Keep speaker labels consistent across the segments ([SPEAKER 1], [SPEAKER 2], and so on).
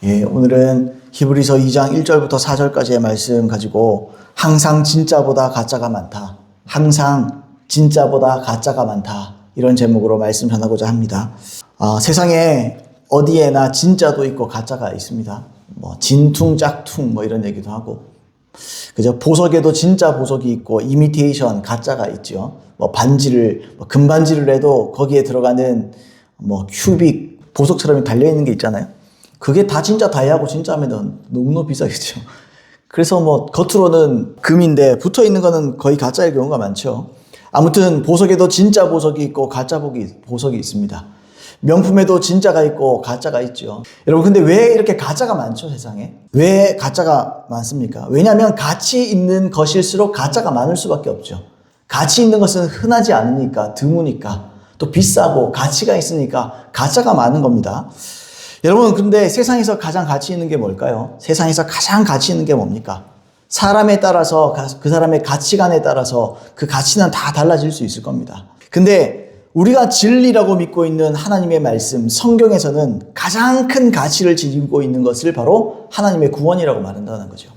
[SPEAKER 1] 예, 오늘은 히브리서 2장 1절부터 4절까지의 말씀 가지고 항상 진짜보다 가짜가 많다. 항상 진짜보다 가짜가 많다. 이런 제목으로 말씀 전하고자 합니다. 세상에 어디에나 진짜도 있고 가짜가 있습니다. 진퉁, 짝퉁 이런 얘기도 하고. 그죠? 보석에도 진짜 보석이 있고 이미테이션, 가짜가 있죠. 반지를, 금반지를 해도 거기에 들어가는 큐빅, 보석처럼 달려있는 게 있잖아요. 그게 다 진짜 다이아고 진짜 하면 너무너무 비싸겠죠. 그래서 겉으로는 금인데 붙어 있는 거는 거의 가짜일 경우가 많죠. 아무튼 보석에도 진짜 보석이 있고 가짜 보석이 있습니다. 명품에도 진짜가 있고 가짜가 있죠. 여러분, 근데 왜 이렇게 가짜가 많죠, 세상에? 왜 가짜가 많습니까? 왜냐하면 가치 있는 것일수록 가짜가 많을 수밖에 없죠. 가치 있는 것은 흔하지 않으니까, 드무니까, 또 비싸고 가치가 있으니까 가짜가 많은 겁니다. 여러분, 근데 세상에서 가장 가치 있는 게 뭘까요? 세상에서 가장 가치 있는 게 뭡니까? 사람에 따라서, 그 사람의 가치관에 따라서 그 가치는 다 달라질 수 있을 겁니다. 근데 우리가 진리라고 믿고 있는 하나님의 말씀, 성경에서는 가장 큰 가치를 지니고 있는 것을 바로 하나님의 구원이라고 말한다는 거죠.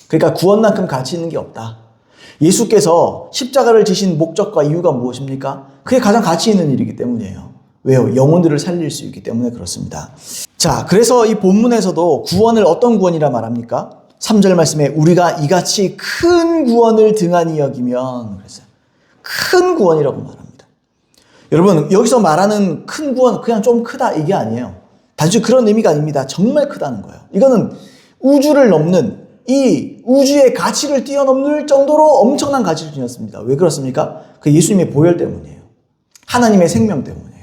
[SPEAKER 1] 그러니까 구원만큼 가치 있는 게 없다. 예수께서 십자가를 지신 목적과 이유가 무엇입니까? 그게 가장 가치 있는 일이기 때문이에요. 왜요? 영혼들을 살릴 수 있기 때문에 그렇습니다. 자, 그래서 이 본문에서도 구원을 어떤 구원이라 말합니까? 3절 말씀에 우리가 이같이 큰 구원을 등한히 여기면 그랬어요. 큰 구원이라고 말합니다. 여러분, 여기서 말하는 큰 구원, 그냥 좀 크다 이게 아니에요. 단지 그런 의미가 아닙니다. 정말 크다는 거예요. 이거는 우주를 넘는, 이 우주의 가치를 뛰어넘을 정도로 엄청난 가치를 지녔습니다. 왜 그렇습니까? 그 예수님의 보혈 때문이에요. 하나님의 생명 때문이에요.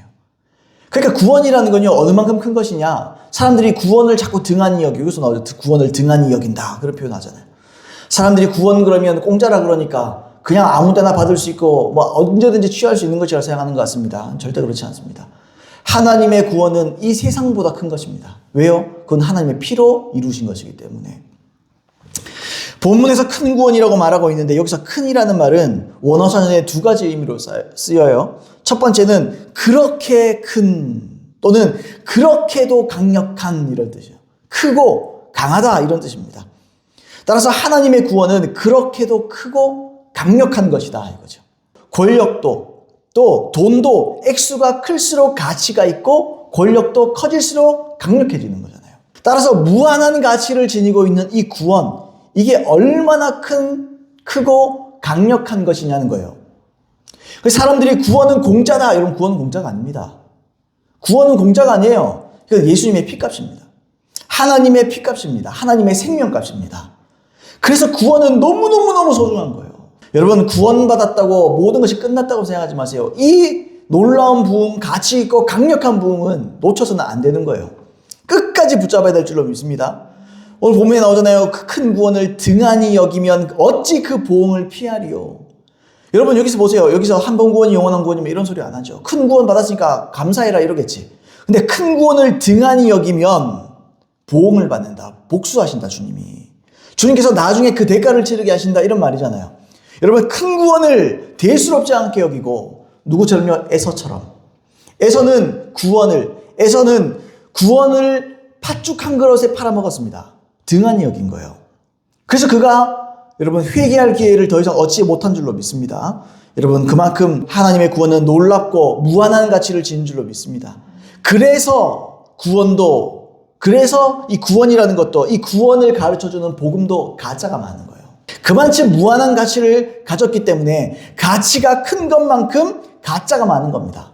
[SPEAKER 1] 그러니까 구원이라는 건요, 어느 만큼 큰 것이냐. 사람들이 구원을 자꾸 등한히 여기고, 여기서 나오죠. 구원을 등한히 여긴다. 그런 표현 하잖아요. 사람들이 구원 그러면 공짜라 그러니까 그냥 아무 데나 받을 수 있고, 언제든지 취할 수 있는 것이라 생각하는 것 같습니다. 절대 그렇지 않습니다. 하나님의 구원은 이 세상보다 큰 것입니다. 왜요? 그건 하나님의 피로 이루신 것이기 때문에. 본문에서 큰 구원이라고 말하고 있는데 여기서 큰이라는 말은 원어선에 두 가지 의미로 쓰여요. 첫 번째는 그렇게 큰 또는 그렇게도 강력한 이런 뜻이에요. 크고 강하다 이런 뜻입니다. 따라서 하나님의 구원은 그렇게도 크고 강력한 것이다 이거죠. 권력도 또 돈도 액수가 클수록 가치가 있고 권력도 커질수록 강력해지는 거잖아요. 따라서 무한한 가치를 지니고 있는 이 구원, 이게 얼마나 크고 강력한 것이냐는 거예요. 사람들이 구원은 공짜다. 여러분, 구원은 공짜가 아닙니다. 구원은 공짜가 아니에요. 그건 예수님의 피값입니다. 하나님의 피값입니다. 하나님의 생명값입니다. 그래서 구원은 너무너무너무 소중한 거예요. 여러분, 구원받았다고 모든 것이 끝났다고 생각하지 마세요. 이 놀라운 부흥, 가치 있고 강력한 부흥은 놓쳐서는 안 되는 거예요. 끝까지 붙잡아야 될 줄로 믿습니다. 오늘 본문에 나오잖아요. 그 큰 구원을 등한히 여기면 어찌 그 보응을 피하리요. 여러분, 여기서 보세요. 여기서 한 번 구원이 영원한 구원이면 이런 소리 안 하죠. 큰 구원 받았으니까 감사해라 이러겠지. 근데 큰 구원을 등한히 여기면 보응을 받는다. 복수하신다, 주님이. 주님께서 나중에 그 대가를 치르게 하신다 이런 말이잖아요. 여러분, 큰 구원을 대수롭지 않게 여기고 누구처럼요? 에서처럼. 에서는 구원을 팥죽 한 그릇에 팔아먹었습니다. 등한히 여긴 거예요. 그래서 그가 여러분 회개할 기회를 더 이상 얻지 못한 줄로 믿습니다. 여러분, 그만큼 하나님의 구원은 놀랍고 무한한 가치를 지닌 줄로 믿습니다. 그래서 이 구원이라는 것도, 이 구원을 가르쳐주는 복음도 가짜가 많은 거예요. 그만큼 무한한 가치를 가졌기 때문에 가치가 큰 것만큼 가짜가 많은 겁니다.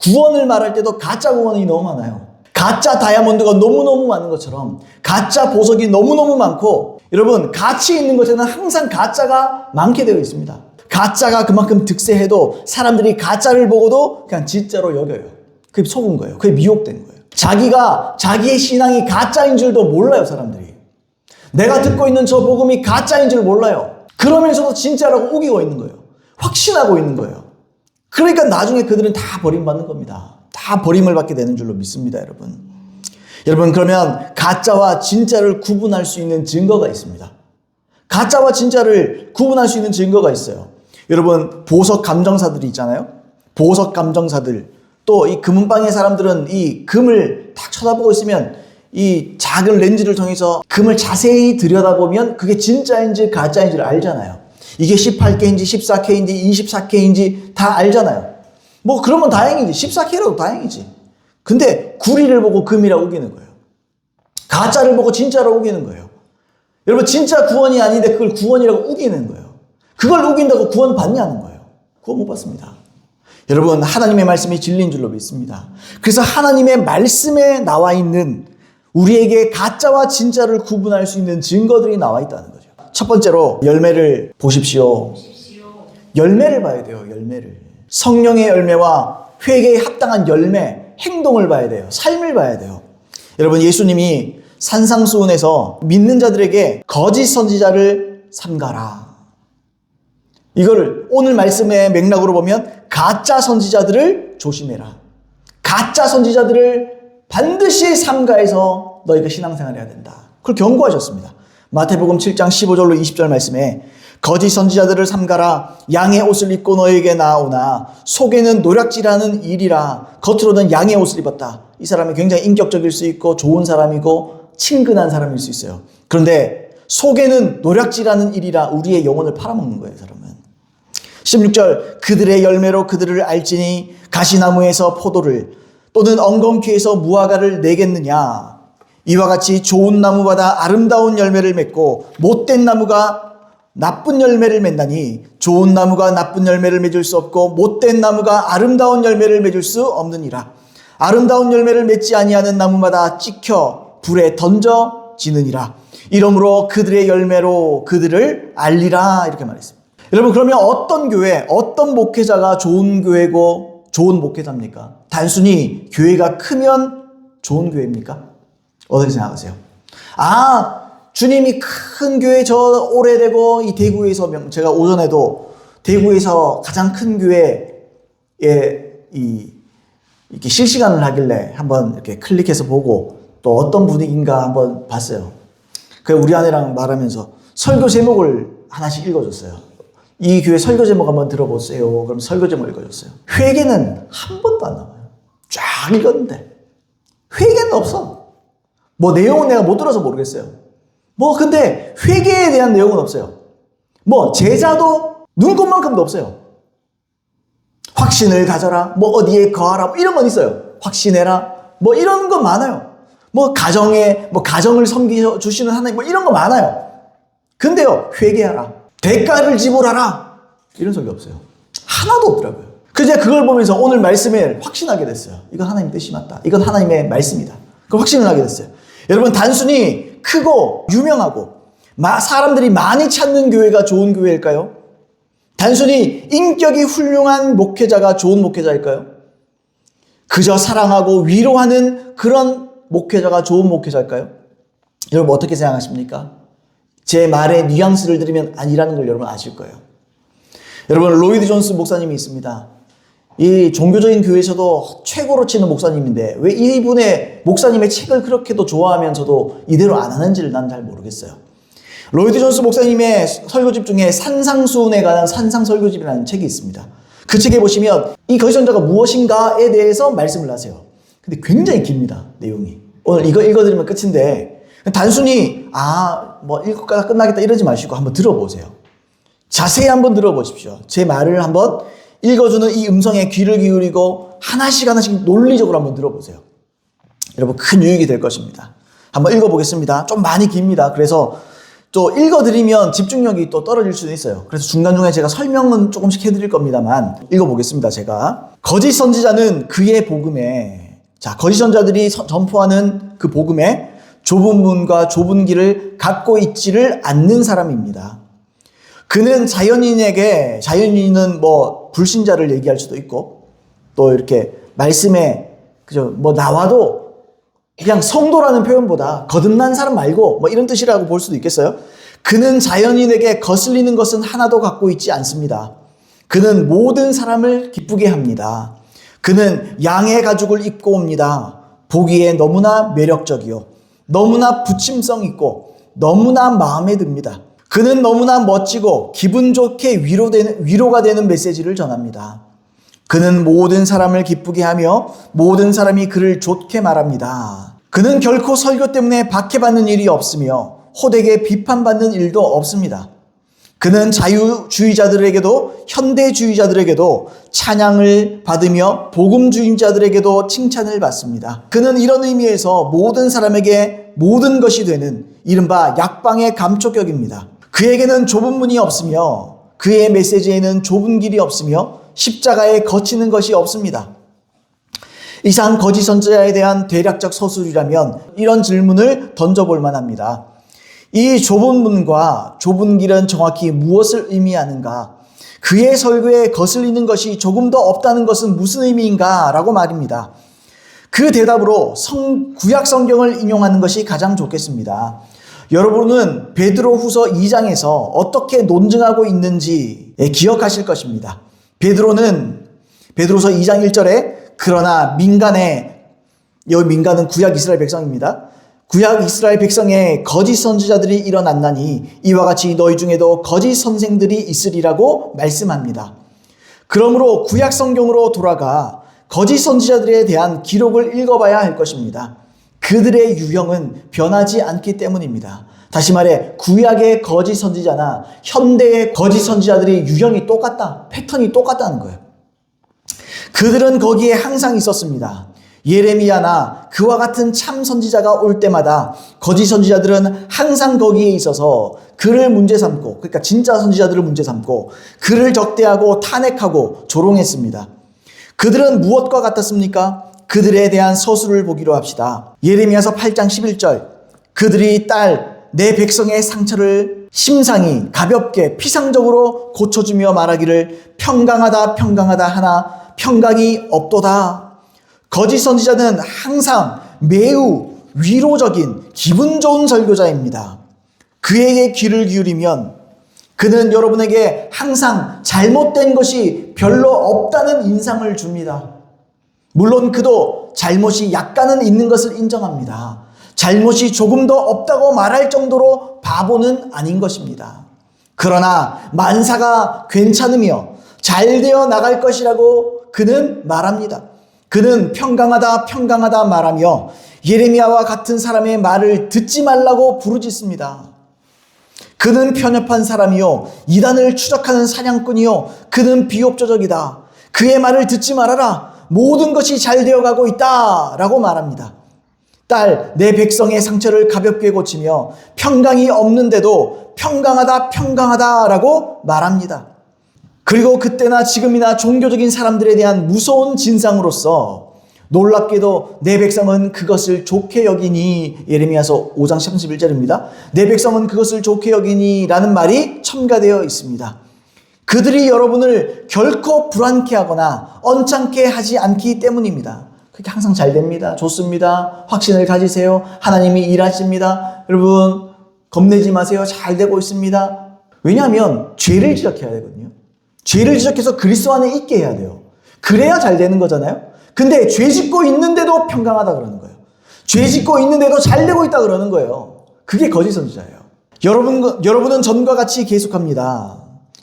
[SPEAKER 1] 구원을 말할 때도 가짜 구원이 너무 많아요. 가짜 다이아몬드가 너무너무 많은 것처럼 가짜 보석이 너무너무 많고, 여러분, 가치 있는 것에는 항상 가짜가 많게 되어 있습니다. 가짜가 그만큼 득세해도 사람들이 가짜를 보고도 그냥 진짜로 여겨요. 그게 속은 거예요. 그게 미혹된 거예요. 자기의 신앙이 가짜인 줄도 몰라요, 사람들이. 내가 듣고 있는 저 복음이 가짜인 줄 몰라요. 그러면서도 진짜라고 우기고 있는 거예요. 확신하고 있는 거예요. 그러니까 나중에 그들은 다 버림받는 겁니다. 다 버림을 받게 되는 줄로 믿습니다, 여러분. 여러분, 그러면 가짜와 진짜를 구분할 수 있는 증거가 있습니다. 가짜와 진짜를 구분할 수 있는 증거가 있어요. 여러분, 보석 감정사들이 있잖아요. 보석 감정사들. 또 이 금은방의 사람들은 이 금을 딱 쳐다보고 있으면 이 작은 렌즈를 통해서 금을 자세히 들여다보면 그게 진짜인지 가짜인지를 알잖아요. 이게 18K인지 14K인지 24K인지 다 알잖아요. 뭐 그러면 다행이지. 14K라도 다행이지. 근데 구리를 보고 금이라고 우기는 거예요. 가짜를 보고 진짜라고 우기는 거예요. 여러분 진짜 구원이 아닌데 그걸 구원이라고 우기는 거예요. 그걸 우긴다고 구원 받냐는 거예요. 구원 못 받습니다. 여러분 하나님의 말씀이 진리인 줄로 믿습니다. 그래서 하나님의 말씀에 나와 있는 우리에게 가짜와 진짜를 구분할 수 있는 증거들이 나와 있다는 거죠. 첫 번째로 열매를 보십시오. 열매를 봐야 돼요. 열매를. 성령의 열매와 회개에 합당한 열매, 행동을 봐야 돼요. 삶을 봐야 돼요. 여러분 예수님이 산상수훈에서 믿는 자들에게 거짓 선지자를 삼가라. 이거를 오늘 말씀의 맥락으로 보면 가짜 선지자들을 조심해라. 가짜 선지자들을 반드시 삼가해서 너희가 신앙생활을 해야 된다. 그걸 경고하셨습니다. 마태복음 7장 15절로 20절 말씀에 거짓 선지자들을 삼가라. 양의 옷을 입고 너에게 나오나 속에는 노략질하는 일이라. 겉으로는 양의 옷을 입었다. 이 사람이 굉장히 인격적일 수 있고 좋은 사람이고 친근한 사람일 수 있어요. 그런데 속에는 노략질하는 일이라. 우리의 영혼을 팔아먹는 거예요, 사람은. 16절 그들의 열매로 그들을 알지니 가시나무에서 포도를 또는 엉겅퀴에서 무화과를 내겠느냐. 이와 같이 좋은 나무마다 아름다운 열매를 맺고 못된 나무가 나쁜 열매를 맺나니 좋은 나무가 나쁜 열매를 맺을 수 없고 못된 나무가 아름다운 열매를 맺을 수 없느니라. 아름다운 열매를 맺지 아니하는 나무마다 찍혀 불에 던져지느니라. 이러므로 그들의 열매로 그들을 알리라. 이렇게 말했습니다. 여러분 그러면 어떤 교회, 어떤 목회자가 좋은 교회고 좋은 목회자입니까? 단순히 교회가 크면 좋은 교회입니까? 어떻게 생각하세요? 주님이 큰 교회 저 오래되고 이 대구에서 제가 오전에도 대구에서 가장 큰 교회에 이렇게 실시간을 하길래 한번 이렇게 클릭해서 보고 또 어떤 분위기인가 한번 봤어요. 그 우리 아내랑 말하면서 설교 제목을 하나씩 읽어줬어요. 이 교회 설교 제목 한번 들어보세요. 그럼 설교 제목 읽어줬어요. 회개는 한 번도 안 나와요. 쫙 읽었는데 회개는 없어. 뭐 내용은 내가 못 들어서 모르겠어요. 근데 회개에 대한 내용은 없어요. 제자도 눈곱만큼도 없어요. 확신을 가져라. 어디에 거하라. 이런 건 있어요. 확신해라. 이런 건 많아요. 가정을 섬기주시는 하나님. 이런 거 많아요. 근데요, 회개하라. 대가를 지불하라. 이런 소리 없어요. 하나도 없더라고요. 그래서 제가 그걸 보면서 오늘 말씀을 확신하게 됐어요. 이건 하나님 뜻이 맞다. 이건 하나님의 말씀이다. 그걸 확신을 하게 됐어요. 여러분 단순히 크고 유명하고 사람들이 많이 찾는 교회가 좋은 교회일까요? 단순히 인격이 훌륭한 목회자가 좋은 목회자일까요? 그저 사랑하고 위로하는 그런 목회자가 좋은 목회자일까요? 여러분 어떻게 생각하십니까? 제 말의 뉘앙스를 들으면 아니라는 걸 여러분 아실 거예요. 여러분 로이드 존스 목사님이 있습니다. 이 종교적인 교회에서도 최고로 치는 목사님인데 왜 이분의 목사님의 책을 그렇게도 좋아하면서도 이대로 안 하는지를 난 잘 모르겠어요. 로이드 존스 목사님의 설교집 중에 산상수훈에 관한 산상설교집이라는 책이 있습니다. 그 책에 보시면 이 거짓선자가 무엇인가에 대해서 말씀을 하세요. 근데 굉장히 깁니다. 내용이. 오늘 이거 읽어드리면 끝인데 단순히 읽고가 끝나겠다 이러지 마시고 한번 들어보세요. 자세히 한번 들어보십시오. 제 말을 한번 읽어주는 이 음성에 귀를 기울이고 하나씩 논리적으로 한번 들어보세요. 여러분 큰 유익이 될 것입니다. 한번 읽어보겠습니다. 좀 많이 깁니다. 그래서 또 읽어드리면 집중력이 또 떨어질 수도 있어요. 그래서 중간중간에 제가 설명은 조금씩 해드릴 겁니다만 읽어보겠습니다. 제가 거짓 선지자는 그의 복음에 거짓 선지자들이 전포하는 그 복음에 좁은 문과 좁은 길을 갖고 있지를 않는 사람입니다. 그는 자연인은 불신자를 얘기할 수도 있고 또 이렇게 말씀에 나와도 그냥 성도라는 표현보다 거듭난 사람 말고 이런 뜻이라고 볼 수도 있겠어요. 그는 자연인에게 거슬리는 것은 하나도 갖고 있지 않습니다. 그는 모든 사람을 기쁘게 합니다. 그는 양의 가죽을 입고 옵니다. 보기에 너무나 매력적이요 너무나 부침성 있고 너무나 마음에 듭니다. 그는 너무나 멋지고 기분 좋게 위로가 되는 메시지를 전합니다. 그는 모든 사람을 기쁘게 하며 모든 사람이 그를 좋게 말합니다. 그는 결코 설교 때문에 박해받는 일이 없으며 호되게 비판받는 일도 없습니다. 그는 자유주의자들에게도 현대주의자들에게도 찬양을 받으며 복음주의자들에게도 칭찬을 받습니다. 그는 이런 의미에서 모든 사람에게 모든 것이 되는 이른바 약방의 감초격입니다. 그에게는 좁은 문이 없으며 그의 메시지에는 좁은 길이 없으며 십자가에 거치는 것이 없습니다. 이상 거짓 선지자에 대한 대략적 서술이라면 이런 질문을 던져볼 만합니다. 이 좁은 문과 좁은 길은 정확히 무엇을 의미하는가? 그의 설교에 거슬리는 것이 조금 더 없다는 것은 무슨 의미인가? 라고 말입니다. 그 대답으로 구약 성경을 인용하는 것이 가장 좋겠습니다. 여러분은 베드로후서 2장에서 어떻게 논증하고 있는지 기억하실 것입니다. 베드로서 2장 1절에 그러나 여기 민간은 구약 이스라엘 백성입니다. 구약 이스라엘 백성의 거짓 선지자들이 일어났나니 이와 같이 너희 중에도 거짓 선생들이 있으리라고 말씀합니다. 그러므로 구약 성경으로 돌아가 거짓 선지자들에 대한 기록을 읽어봐야 할 것입니다. 그들의 유형은 변하지 않기 때문입니다. 다시 말해 구약의 거짓 선지자나 현대의 거짓 선지자들의 유형이 똑같다. 패턴이 똑같다는 거예요. 그들은 거기에 항상 있었습니다. 예레미야나 그와 같은 참 선지자가 올 때마다 거짓 선지자들은 항상 거기에 있어서 그를 문제 삼고, 그러니까 진짜 선지자들을 문제 삼고 그를 적대하고 탄핵하고 조롱했습니다. 그들은 무엇과 같았습니까? 그들에 대한 서술을 보기로 합시다. 예레미야서 8장 11절 그들이 내 백성의 상처를 심상히 가볍게 피상적으로 고쳐주며 말하기를 평강하다 평강하다 하나 평강이 없도다. 거짓 선지자는 항상 매우 위로적인 기분 좋은 설교자입니다. 그에게 귀를 기울이면 그는 여러분에게 항상 잘못된 것이 별로 없다는 인상을 줍니다. 물론 그도 잘못이 약간은 있는 것을 인정합니다. 잘못이 조금 더 없다고 말할 정도로 바보는 아닌 것입니다. 그러나 만사가 괜찮으며 잘 되어 나갈 것이라고 그는 말합니다. 그는 평강하다 평강하다 말하며 예레미야와 같은 사람의 말을 듣지 말라고 부르짖습니다. 그는 편협한 사람이요 이단을 추적하는 사냥꾼이요 그는 비협조적이다. 그의 말을 듣지 말아라. 모든 것이 잘 되어가고 있다 라고 말합니다. 내 백성의 상처를 가볍게 고치며 평강이 없는데도 평강하다 평강하다 라고 말합니다. 그리고 그때나 지금이나 종교적인 사람들에 대한 무서운 진상으로서 놀랍게도 내 백성은 그것을 좋게 여기니, 예레미야서 5장 31절입니다. 내 백성은 그것을 좋게 여기니 라는 말이 첨가되어 있습니다. 그들이 여러분을 결코 불안케 하거나 언짢게 하지 않기 때문입니다. 그게 항상 잘 됩니다. 좋습니다. 확신을 가지세요. 하나님이 일하십니다. 여러분 겁내지 마세요. 잘 되고 있습니다. 왜냐하면 죄를 지적해야 되거든요. 죄를 지적해서 그리스도 안에 있게 해야 돼요. 그래야 잘 되는 거잖아요. 근데 죄 짓고 있는데도 평강하다 그러는 거예요. 죄 짓고 있는데도 잘 되고 있다 그러는 거예요. 그게 거짓 선지자예요. 여러분은 전과 같이 계속합니다.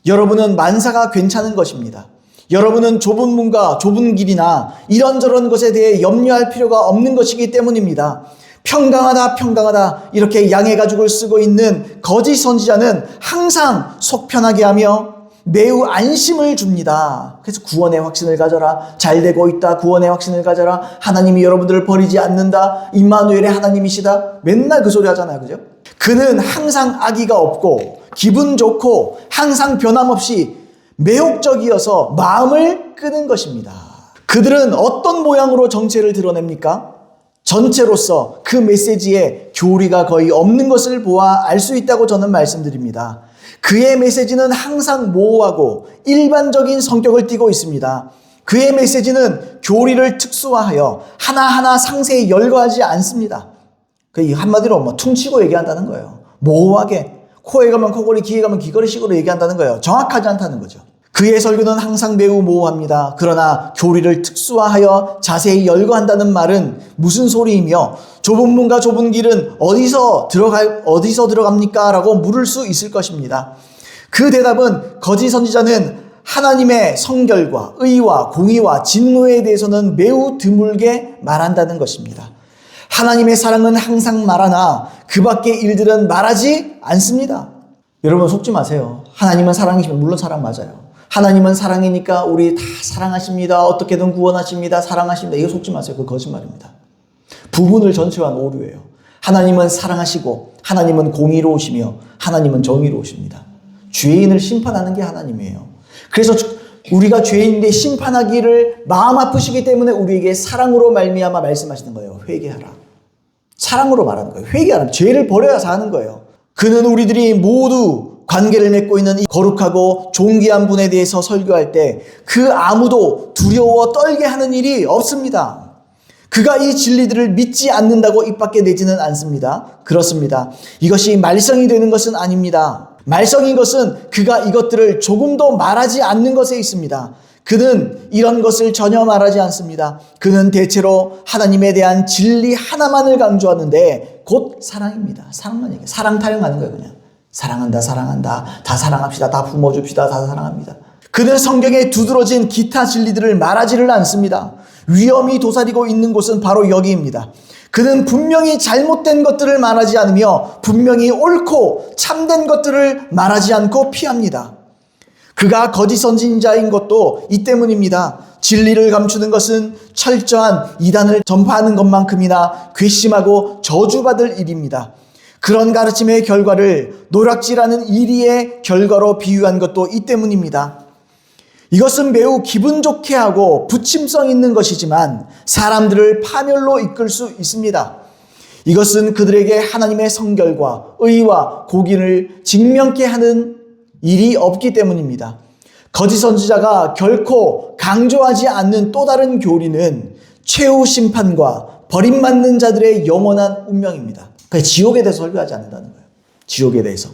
[SPEAKER 1] 여러분은 만사가 괜찮은 것입니다. 여러분은 좁은 문과 좁은 길이나 이런저런 것에 대해 염려할 필요가 없는 것이기 때문입니다. 평강하다 평강하다 이렇게 양의 가죽을 쓰고 있는 거짓 선지자는 항상 속 편하게 하며 매우 안심을 줍니다. 그래서 구원의 확신을 가져라. 잘 되고 있다. 구원의 확신을 가져라. 하나님이 여러분들을 버리지 않는다. 임마누엘의 하나님이시다. 맨날 그 소리 하잖아요. 그죠? 그는 항상 악의가 없고 기분 좋고 항상 변함없이 매혹적이어서 마음을 끄는 것입니다. 그들은 어떤 모양으로 정체를 드러냅니까? 전체로서 그 메시지에 교리가 거의 없는 것을 보아 알 수 있다고 저는 말씀드립니다. 그의 메시지는 항상 모호하고 일반적인 성격을 띠고 있습니다. 그의 메시지는 교리를 특수화하여 하나하나 상세히 열거하지 않습니다. 한마디로 퉁치고 얘기한다는 거예요. 모호하게 코에 가면 코걸이, 귀에 가면 귀걸이식으로 얘기한다는 거예요. 정확하지 않다는 거죠. 그의 설교는 항상 매우 모호합니다. 그러나 교리를 특수화하여 자세히 열거한다는 말은 무슨 소리이며 좁은 문과 좁은 길은 어디서 들어갑니까? 라고 물을 수 있을 것입니다. 그 대답은 거짓 선지자는 하나님의 성결과 의와 공의와 진노에 대해서는 매우 드물게 말한다는 것입니다. 하나님의 사랑은 항상 말하나 그 밖의 일들은 말하지 않습니다. 여러분 속지 마세요. 하나님은 사랑이시면 물론 사랑 맞아요. 하나님은 사랑이니까 우리 다 사랑하십니다. 어떻게든 구원하십니다. 사랑하십니다. 이거 속지 마세요. 그거 거짓말입니다. 부분을 전체화한 오류예요. 하나님은 사랑하시고 하나님은 공의로우시며 하나님은 정의로우십니다. 죄인을 심판하는 게 하나님이에요. 그래서 우리가 죄인인데 심판하기를 마음 아프시기 때문에 우리에게 사랑으로 말미암아 말씀하시는 거예요. 회개하라. 사랑으로 말하는 거예요. 회개하라. 죄를 버려야 사는 거예요. 그는 우리들이 모두 관계를 맺고 있는 이 거룩하고 존귀한 분에 대해서 설교할 때 그 아무도 두려워 떨게 하는 일이 없습니다. 그가 이 진리들을 믿지 않는다고 입 밖에 내지는 않습니다. 그렇습니다. 이것이 말썽이 되는 것은 아닙니다. 말썽인 것은 그가 이것들을 조금도 말하지 않는 것에 있습니다. 그는 이런 것을 전혀 말하지 않습니다. 그는 대체로 하나님에 대한 진리 하나만을 강조하는데 곧 사랑입니다. 사랑만 얘기해요. 사랑 타령하는 거예요. 그냥 사랑한다 사랑한다 다 사랑합시다 다 품어줍시다 다 사랑합니다. 그는 성경에 두드러진 기타 진리들을 말하지를 않습니다. 위험이 도사리고 있는 곳은 바로 여기입니다. 그는 분명히 잘못된 것들을 말하지 않으며 분명히 옳고 참된 것들을 말하지 않고 피합니다. 그가 거짓 선지자인 것도 이 때문입니다. 진리를 감추는 것은 철저한 이단을 전파하는 것만큼이나 괘씸하고 저주받을 일입니다. 그런 가르침의 결과를 노략질하는 이리의 결과로 비유한 것도 이 때문입니다. 이것은 매우 기분 좋게 하고 부침성 있는 것이지만 사람들을 파멸로 이끌 수 있습니다. 이것은 그들에게 하나님의 성결과 의와 공의를 직면케 하는 일이 없기 때문입니다. 거짓 선지자가 결코 강조하지 않는 또 다른 교리는 최후 심판과 버림받는 자들의 영원한 운명입니다. 그러니까 지옥에 대해서 설교하지 않는다는 거예요. 지옥에 대해서.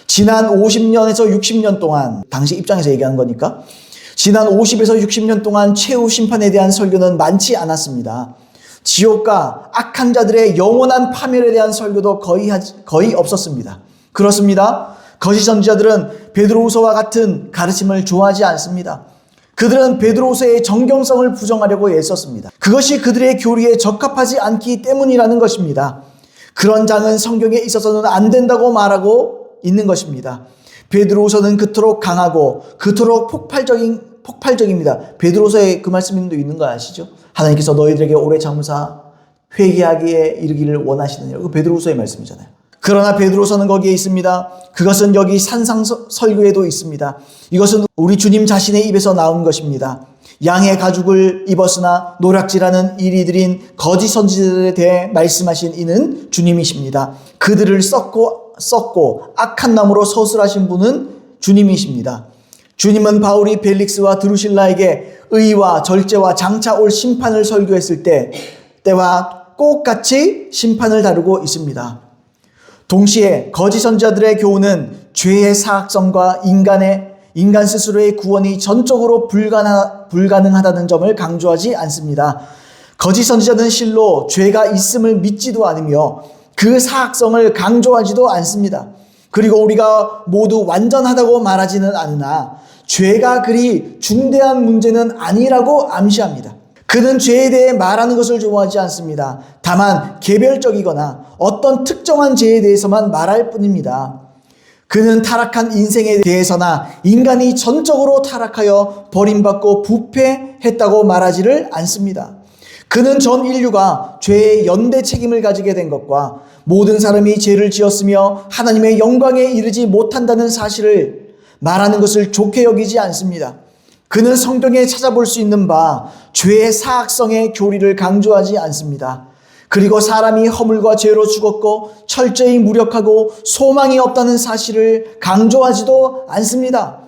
[SPEAKER 1] 지난 50년에서 60년 동안 당시 입장에서 얘기하는 거니까 지난 50에서 60년 동안 최후 심판에 대한 설교는 많지 않았습니다. 지옥과 악한 자들의 영원한 파멸에 대한 설교도 거의 없었습니다. 그렇습니다. 거짓 선지자들은 베드로후서와 같은 가르침을 좋아하지 않습니다. 그들은 베드로후서의 정경성을 부정하려고 애썼습니다. 그것이 그들의 교리에 적합하지 않기 때문이라는 것입니다. 그런 장은 성경에 있어서는 안 된다고 말하고 있는 것입니다. 베드로후서는 그토록 강하고 그토록 폭발적입니다. 베드로후서에 그 말씀도 있는 거 아시죠? 하나님께서 너희들에게 오래 참으사 회개하기에 이르기를 원하시느니라. 그 베드로후서의 말씀이잖아요. 그러나 베드로서는 거기에 있습니다. 그것은 여기 산상설교에도 있습니다. 이것은 우리 주님 자신의 입에서 나온 것입니다. 양의 가죽을 입었으나 노략질하는 이리들인 거짓 선지자들에 대해 말씀하신 이는 주님이십니다. 그들을 썩고 악한 나무로 서술하신 분은 주님이십니다. 주님은 바울이 벨릭스와 드루실라에게 의와 절제와 장차 올 심판을 설교했을 때와 똑같이 심판을 다루고 있습니다. 동시에 거짓 선지자들의 교훈은 죄의 사악성과 인간 스스로의 구원이 전적으로 불가능하다는 점을 강조하지 않습니다. 거짓 선지자는 실로 죄가 있음을 믿지도 않으며 그 사악성을 강조하지도 않습니다. 그리고 우리가 모두 완전하다고 말하지는 않으나 죄가 그리 중대한 문제는 아니라고 암시합니다. 그는 죄에 대해 말하는 것을 좋아하지 않습니다. 다만 개별적이거나 어떤 특정한 죄에 대해서만 말할 뿐입니다. 그는 타락한 인생에 대해서나 인간이 전적으로 타락하여 버림받고 부패했다고 말하지를 않습니다. 그는 전 인류가 죄의 연대 책임을 가지게 된 것과 모든 사람이 죄를 지었으며 하나님의 영광에 이르지 못한다는 사실을 말하는 것을 좋게 여기지 않습니다. 그는 성경에 찾아볼 수 있는 바 죄의 사악성의 교리를 강조하지 않습니다. 그리고 사람이 허물과 죄로 죽었고 철저히 무력하고 소망이 없다는 사실을 강조하지도 않습니다.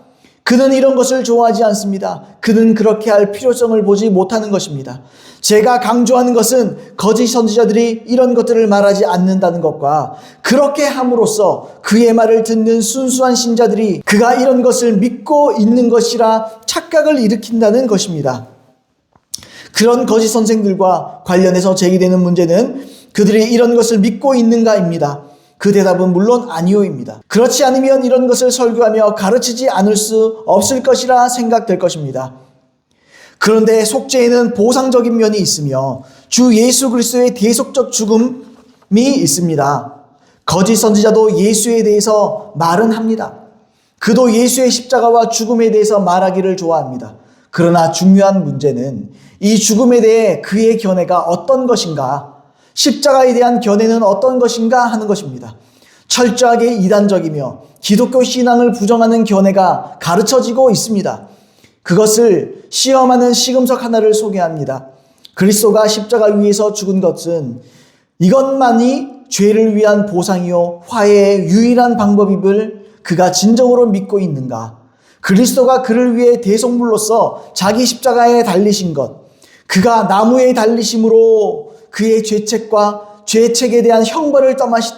[SPEAKER 1] 그는 이런 것을 좋아하지 않습니다. 그는 그렇게 할 필요성을 보지 못하는 것입니다. 제가 강조하는 것은 거짓 선지자들이 이런 것들을 말하지 않는다는 것과 그렇게 함으로써 그의 말을 듣는 순수한 신자들이 그가 이런 것을 믿고 있는 것이라 착각을 일으킨다는 것입니다. 그런 거짓 선생들과 관련해서 제기되는 문제는 그들이 이런 것을 믿고 있는가입니다. 그 대답은 물론 아니오입니다. 그렇지 않으면 이런 것을 설교하며 가르치지 않을 수 없을 것이라 생각될 것입니다. 그런데 속죄에는 보상적인 면이 있으며 주 예수 그리스도의 대속적 죽음이 있습니다. 거짓 선지자도 예수에 대해서 말은 합니다. 그도 예수의 십자가와 죽음에 대해서 말하기를 좋아합니다. 그러나 중요한 문제는 이 죽음에 대해 그의 견해가 어떤 것인가, 십자가에 대한 견해는 어떤 것인가 하는 것입니다. 철저하게 이단적이며 기독교 신앙을 부정하는 견해가 가르쳐지고 있습니다. 그것을 시험하는 시금석 하나를 소개합니다. 그리스도가 십자가 위에서 죽은 것은 이것만이 죄를 위한 보상이요 화해의 유일한 방법임을 그가 진정으로 믿고 있는가? 그리스도가 그를 위해 대속물로서 자기 십자가에 달리신 것, 그가 나무에 달리심으로 그의 죄책에 대한 형벌을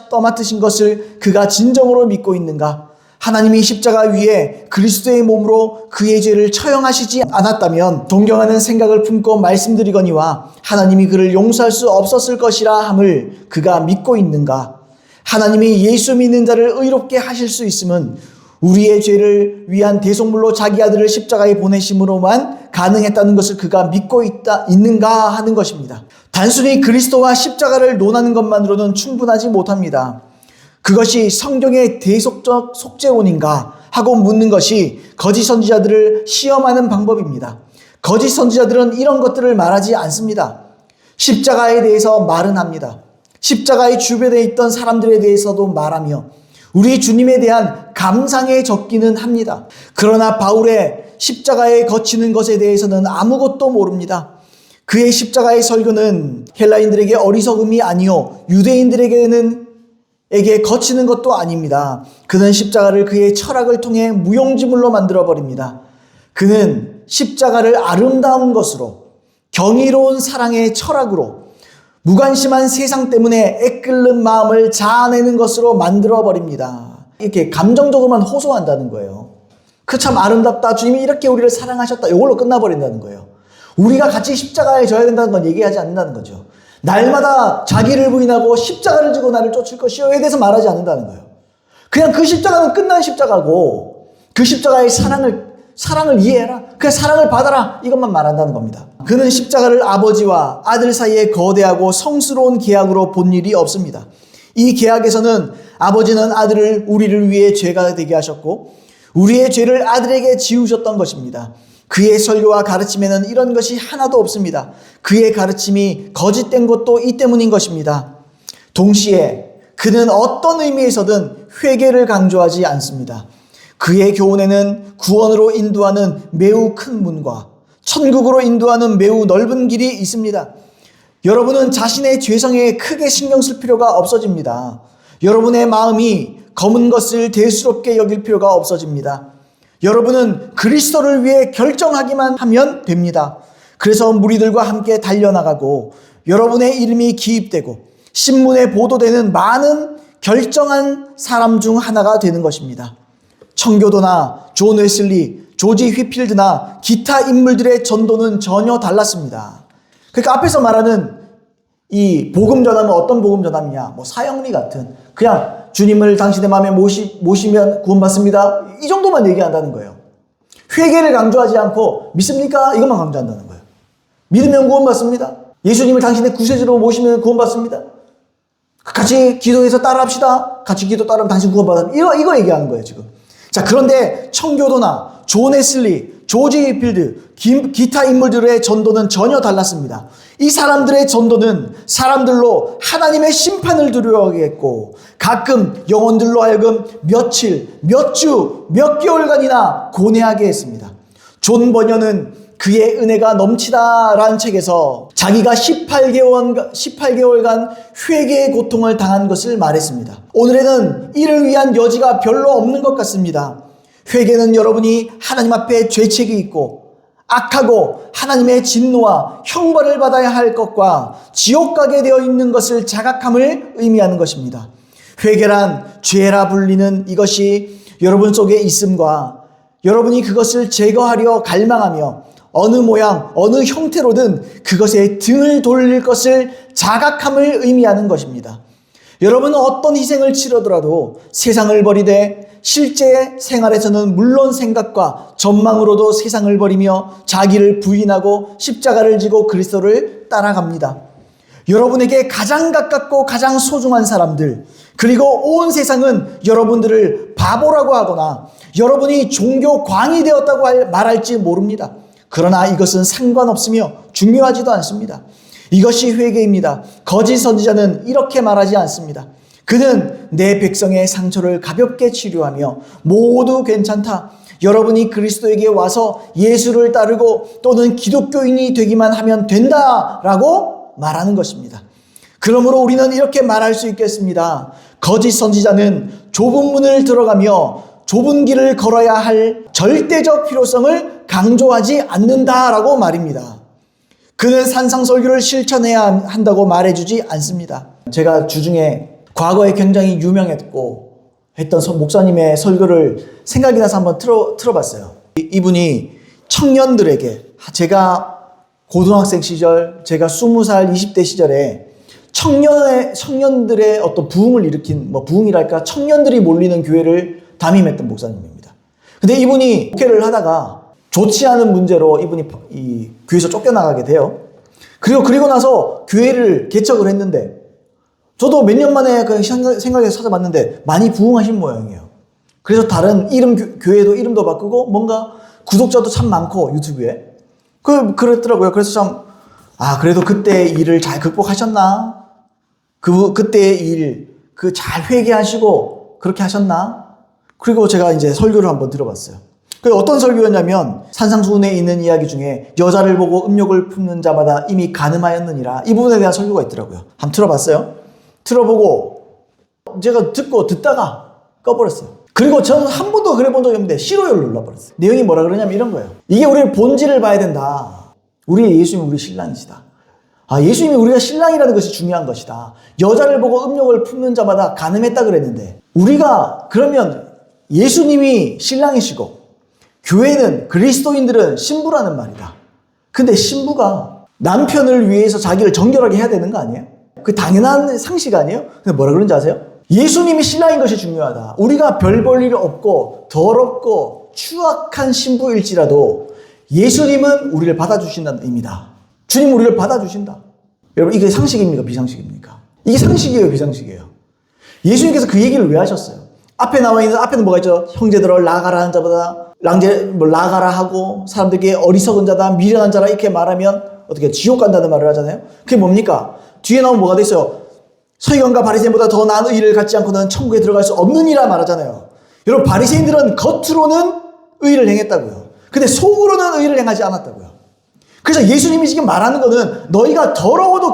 [SPEAKER 1] 떠맡으신 것을 그가 진정으로 믿고 있는가? 하나님이 십자가 위에 그리스도의 몸으로 그의 죄를 처형하시지 않았다면 존경하는 생각을 품고 말씀드리거니와 하나님이 그를 용서할 수 없었을 것이라 함을 그가 믿고 있는가? 하나님이 예수 믿는 자를 의롭게 하실 수 있음은 우리의 죄를 위한 대속물로 자기 아들을 십자가에 보내심으로만 가능했다는 것을 그가 믿고 있는가 하는 것입니다. 단순히 그리스도와 십자가를 논하는 것만으로는 충분하지 못합니다. 그것이 성경의 대속적 속죄원인가 하고 묻는 것이 거짓 선지자들을 시험하는 방법입니다. 거짓 선지자들은 이런 것들을 말하지 않습니다. 십자가에 대해서 말은 합니다. 십자가의 주변에 있던 사람들에 대해서도 말하며 우리 주님에 대한 감상에 적기는 합니다. 그러나 바울의 십자가에 거치는 것에 대해서는 아무것도 모릅니다. 그의 십자가의 설교는 헬라인들에게 어리석음이 아니요 유대인들에게 거치는 것도 아닙니다. 그는 십자가를 그의 철학을 통해 무용지물로 만들어버립니다. 그는 십자가를 아름다운 것으로, 경이로운 사랑의 철학으로, 무관심한 세상 때문에 애끓는 마음을 자아내는 것으로 만들어버립니다. 이렇게 감정적으로만 호소한다는 거예요. 그 참 아름답다. 주님이 이렇게 우리를 사랑하셨다. 이걸로 끝나버린다는 거예요. 우리가 같이 십자가에 져야 된다는 건 얘기하지 않는다는 거죠. 날마다 자기를 부인하고 십자가를 지고 나를 쫓을 것이요에 대해서 말하지 않는다는 거예요. 그냥 그 십자가는 끝난 십자가고 그 십자가의 사랑을 이해해라. 그냥 사랑을 받아라. 이것만 말한다는 겁니다. 그는 십자가를 아버지와 아들 사이에 거대하고 성스러운 계약으로 본 일이 없습니다. 이 계약에서는 아버지는 아들을 우리를 위해 죄가 되게 하셨고 우리의 죄를 아들에게 지우셨던 것입니다. 그의 설교와 가르침에는 이런 것이 하나도 없습니다. 그의 가르침이 거짓된 것도 이 때문인 것입니다. 동시에 그는 어떤 의미에서든 회개를 강조하지 않습니다. 그의 교훈에는 구원으로 인도하는 매우 큰 문과 천국으로 인도하는 매우 넓은 길이 있습니다. 여러분은 자신의 죄성에 크게 신경 쓸 필요가 없어집니다. 여러분의 마음이 검은 것을 대수롭게 여길 필요가 없어집니다. 여러분은 그리스도를 위해 결정하기만 하면 됩니다. 그래서 무리들과 함께 달려나가고 여러분의 이름이 기입되고 신문에 보도되는 많은 결정한 사람 중 하나가 되는 것입니다. 청교도나 존 웨슬리, 조지 휘필드나 기타 인물들의 전도는 전혀 달랐습니다. 그러니까 앞에서 말하는 이 복음 전함은 어떤 복음 전함이냐? 사형리 같은 그냥 주님을 당신의 마음에 모시면 구원받습니다. 이 정도만 얘기한다는 거예요. 회개를 강조하지 않고 믿습니까? 이것만 강조한다는 거예요. 믿으면 구원받습니다. 예수님을 당신의 구세주로 모시면 구원받습니다. 같이 기도해서 따라합시다. 같이 기도 따르면 당신 구원받습니다. 이거 얘기하는 거예요, 지금. 자, 그런데 청교도나 존 웨슬리, 조지 휘필드, 기타 인물들의 전도는 전혀 달랐습니다. 이 사람들의 전도는 사람들로 하나님의 심판을 두려워하게 했고 가끔 영혼들로 하여금 며칠, 몇 주, 몇 개월간이나 고뇌하게 했습니다. 존 버녀는 그의 은혜가 넘치다라는 책에서 자기가 18개월간 회개의 고통을 당한 것을 말했습니다. 오늘에는 이를 위한 여지가 별로 없는 것 같습니다. 회개는 여러분이 하나님 앞에 죄책이 있고 악하고 하나님의 진노와 형벌을 받아야 할 것과 지옥 가게 되어 있는 것을 자각함을 의미하는 것입니다. 회개란 죄라 불리는 이것이 여러분 속에 있음과 여러분이 그것을 제거하려 갈망하며 어느 모양, 어느 형태로든 그것에 등을 돌릴 것을 자각함을 의미하는 것입니다. 여러분은 어떤 희생을 치르더라도 세상을 버리되 실제 생활에서는 물론 생각과 전망으로도 세상을 버리며 자기를 부인하고 십자가를 지고 그리스도를 따라갑니다. 여러분에게 가장 가깝고 가장 소중한 사람들, 그리고 온 세상은 여러분들을 바보라고 하거나 여러분이 종교 광이 되었다고 말할지 모릅니다. 그러나 이것은 상관없으며 중요하지도 않습니다. 이것이 회개입니다. 거짓 선지자는 이렇게 말하지 않습니다. 그는 내 백성의 상처를 가볍게 치료하며 모두 괜찮다. 여러분이 그리스도에게 와서 예수를 따르고 또는 기독교인이 되기만 하면 된다라고 말하는 것입니다. 그러므로 우리는 이렇게 말할 수 있겠습니다. 거짓 선지자는 좁은 문을 들어가며 좁은 길을 걸어야 할 절대적 필요성을 강조하지 않는다라고 말입니다. 그는 산상설교를 실천해야 한다고 말해주지 않습니다. 제가 주중에 과거에 굉장히 유명했고 했던 목사님의 설교를 생각이 나서 한번 틀어봤어요. 이분이 청년들에게, 제가 고등학생 시절, 제가 20살, 20대 시절에 청년들의 어떤 부흥을 일으킨, 부흥이랄까, 청년들이 몰리는 교회를 담임했던 목사님입니다. 근데 이분이 목회를 하다가 좋지 않은 문제로 이분이 이 교회에서 쫓겨나가게 돼요. 그리고 나서 교회를 개척을 했는데, 저도 몇 년 만에 그 생각해서 찾아봤는데 많이 부흥하신 모양이에요. 그래서 다른 교회도 이름도 바꾸고 뭔가 구독자도 참 많고 유튜브에. 그랬더라고요. 그래서 참, 그래도 그때의 일을 잘 극복하셨나? 그때의 일, 잘 회개하시고 그렇게 하셨나? 그리고 제가 이제 설교를 한번 들어봤어요. 어떤 설교였냐면, 산상수훈에 있는 이야기 중에 여자를 보고 음욕을 품는 자마다 이미 간음하였느니라. 이 부분에 대한 설교가 있더라고요. 한번 들어봤어요. 들어보고 제가 듣다가 꺼버렸어요. 그리고 저는 한 번도 그래 본 적이 없는데 싫어요를 눌러버렸어요. 내용이 뭐라 그러냐면 이런 거예요. 이게 우리의 본질을 봐야 된다. 우리의 예수님이 우리 신랑이시다. 예수님이 우리가 신랑이라는 것이 중요한 것이다. 여자를 보고 음욕을 품는 자마다 간음했다 그랬는데, 우리가 그러면 예수님이 신랑이시고 교회는, 그리스도인들은 신부라는 말이다. 근데 신부가 남편을 위해서 자기를 정결하게 해야 되는 거 아니에요? 그 당연한 상식 아니에요? 근데 뭐라 그런지 아세요? 예수님이 신랑인 것이 중요하다. 우리가 별 볼 일 없고 더럽고 추악한 신부일지라도 예수님은 우리를 받아주신다는 의미다. 주님 우리를 받아주신다. 여러분, 이게 상식입니까? 비상식입니까? 이게 상식이에요? 비상식이에요? 예수님께서 그 얘기를 왜 하셨어요? 앞에는 뭐가 있죠? 형제들을 나가라 하는 자보다 나가라 하고, 사람들에게 어리석은 자다, 미련한 자라 이렇게 말하면 어떻게 지옥 간다는 말을 하잖아요. 그게 뭡니까? 뒤에 나오면 뭐가 돼 있어요? 서기관과 바리새인보다 더 나은 의를 갖지 않고는 천국에 들어갈 수 없느니라 말하잖아요. 여러분, 바리새인들은 겉으로는 의를 행했다고요. 근데 속으로는 의를 행하지 않았다고요. 그래서 예수님이 지금 말하는 거는 너희가 더러워도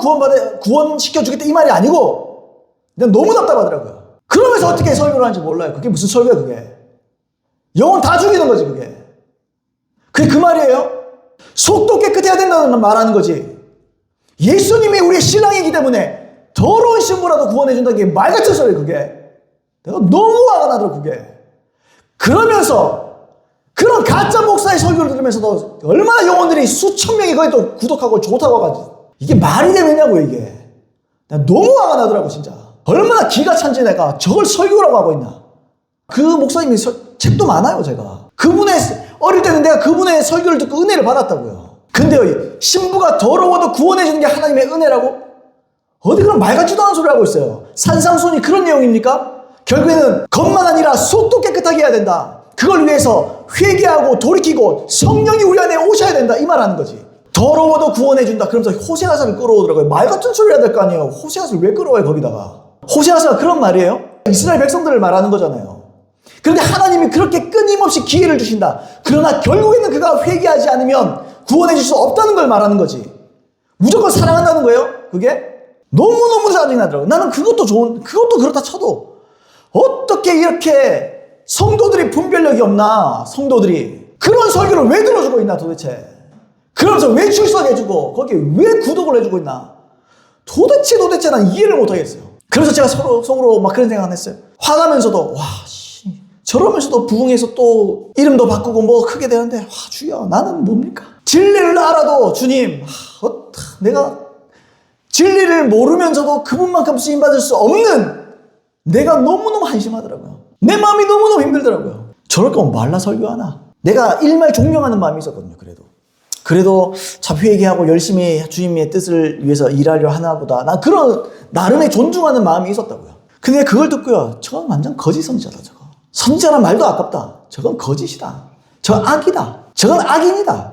[SPEAKER 1] 구원시켜주겠다 이 말이 아니고, 너무 답답하더라고요. 그러면서 어떻게 설교를 하는지 몰라요. 그게 무슨 설교야 그게. 영혼 다 죽이는 거지 그게. 그게 그 말이에요. 속도 깨끗해야 된다는 말하는 거지. 예수님이 우리의 신랑이기 때문에 더러운 신부라도 구원해준다는 게 말 같은 소리예요 그게. 내가 너무 화가 나더라고 그게. 그러면서 그런 가짜 목사의 설교를 들으면서도 얼마나 영혼들이 수천 명이 거기 또 구독하고 좋다고 하가지고, 이게 말이 되느냐고 이게. 나 너무 화가 나더라고 진짜. 얼마나 기가 찬지 내가 저걸 설교라고 하고 있나. 그 목사님이 책도 많아요 제가. 그분의 어릴 때는 내가 그분의 설교를 듣고 은혜를 받았다고요. 근데요, 신부가 더러워도 구원해주는 게 하나님의 은혜라고? 어디 그런 말 같지도 않은 소리를 하고 있어요. 산상수훈이 그런 내용입니까? 결국에는 겉만 아니라 속도 깨끗하게 해야 된다. 그걸 위해서 회개하고 돌이키고 성령이 우리 안에 오셔야 된다 이 말하는 거지. 더러워도 구원해준다. 그러면서 호세아서를 끌어오더라고요. 말 같은 소리 해야 될 거 아니에요. 호세아서를 왜 끌어와요 거기다가. 호세아서가 그런 말이에요? 이스라엘 백성들을 말하는 거잖아요. 그런데 하나님이 그렇게 끊임없이 기회를 주신다. 그러나 결국에는 그가 회개하지 않으면 구원해 줄 수 없다는 걸 말하는 거지. 무조건 사랑한다는 거예요 그게? 너무너무 짜증나더라고요. 나는 그것도 그렇다 쳐도 어떻게 이렇게 성도들이 분별력이 없나. 성도들이 그런 설교를 왜 들어주고 있나 도대체. 그러면서 왜 출석해주고 거기에 왜 구독을 해주고 있나. 도대체 난 이해를 못하겠어요. 그래서 제가 속으로 막 그런 생각을 했어요. 화나면서도 저러면서도 부흥해서 또 이름도 바꾸고 뭐 크게 되는데, 주여 나는 뭡니까? 진리를 알아도 주님, 내가 진리를 모르면서도 그분만큼 쓰임받을 수 없는 내가 너무너무 한심하더라고요. 내 마음이 너무너무 힘들더라고요. 저럴 거면 말라 설교하나. 내가 일말 존경하는 마음이 있었거든요. 그래도 그래도 참 회개하고 열심히 주님의 뜻을 위해서 일하려 하나 보다. 난 그런 나름의 존중하는 마음이 있었다고요. 근데 그걸 듣고요. 저건 완전 거짓 선지자다, 저거. 선지자란 말도 아깝다. 저건 거짓이다. 저건 악이다. 저건 악인이다.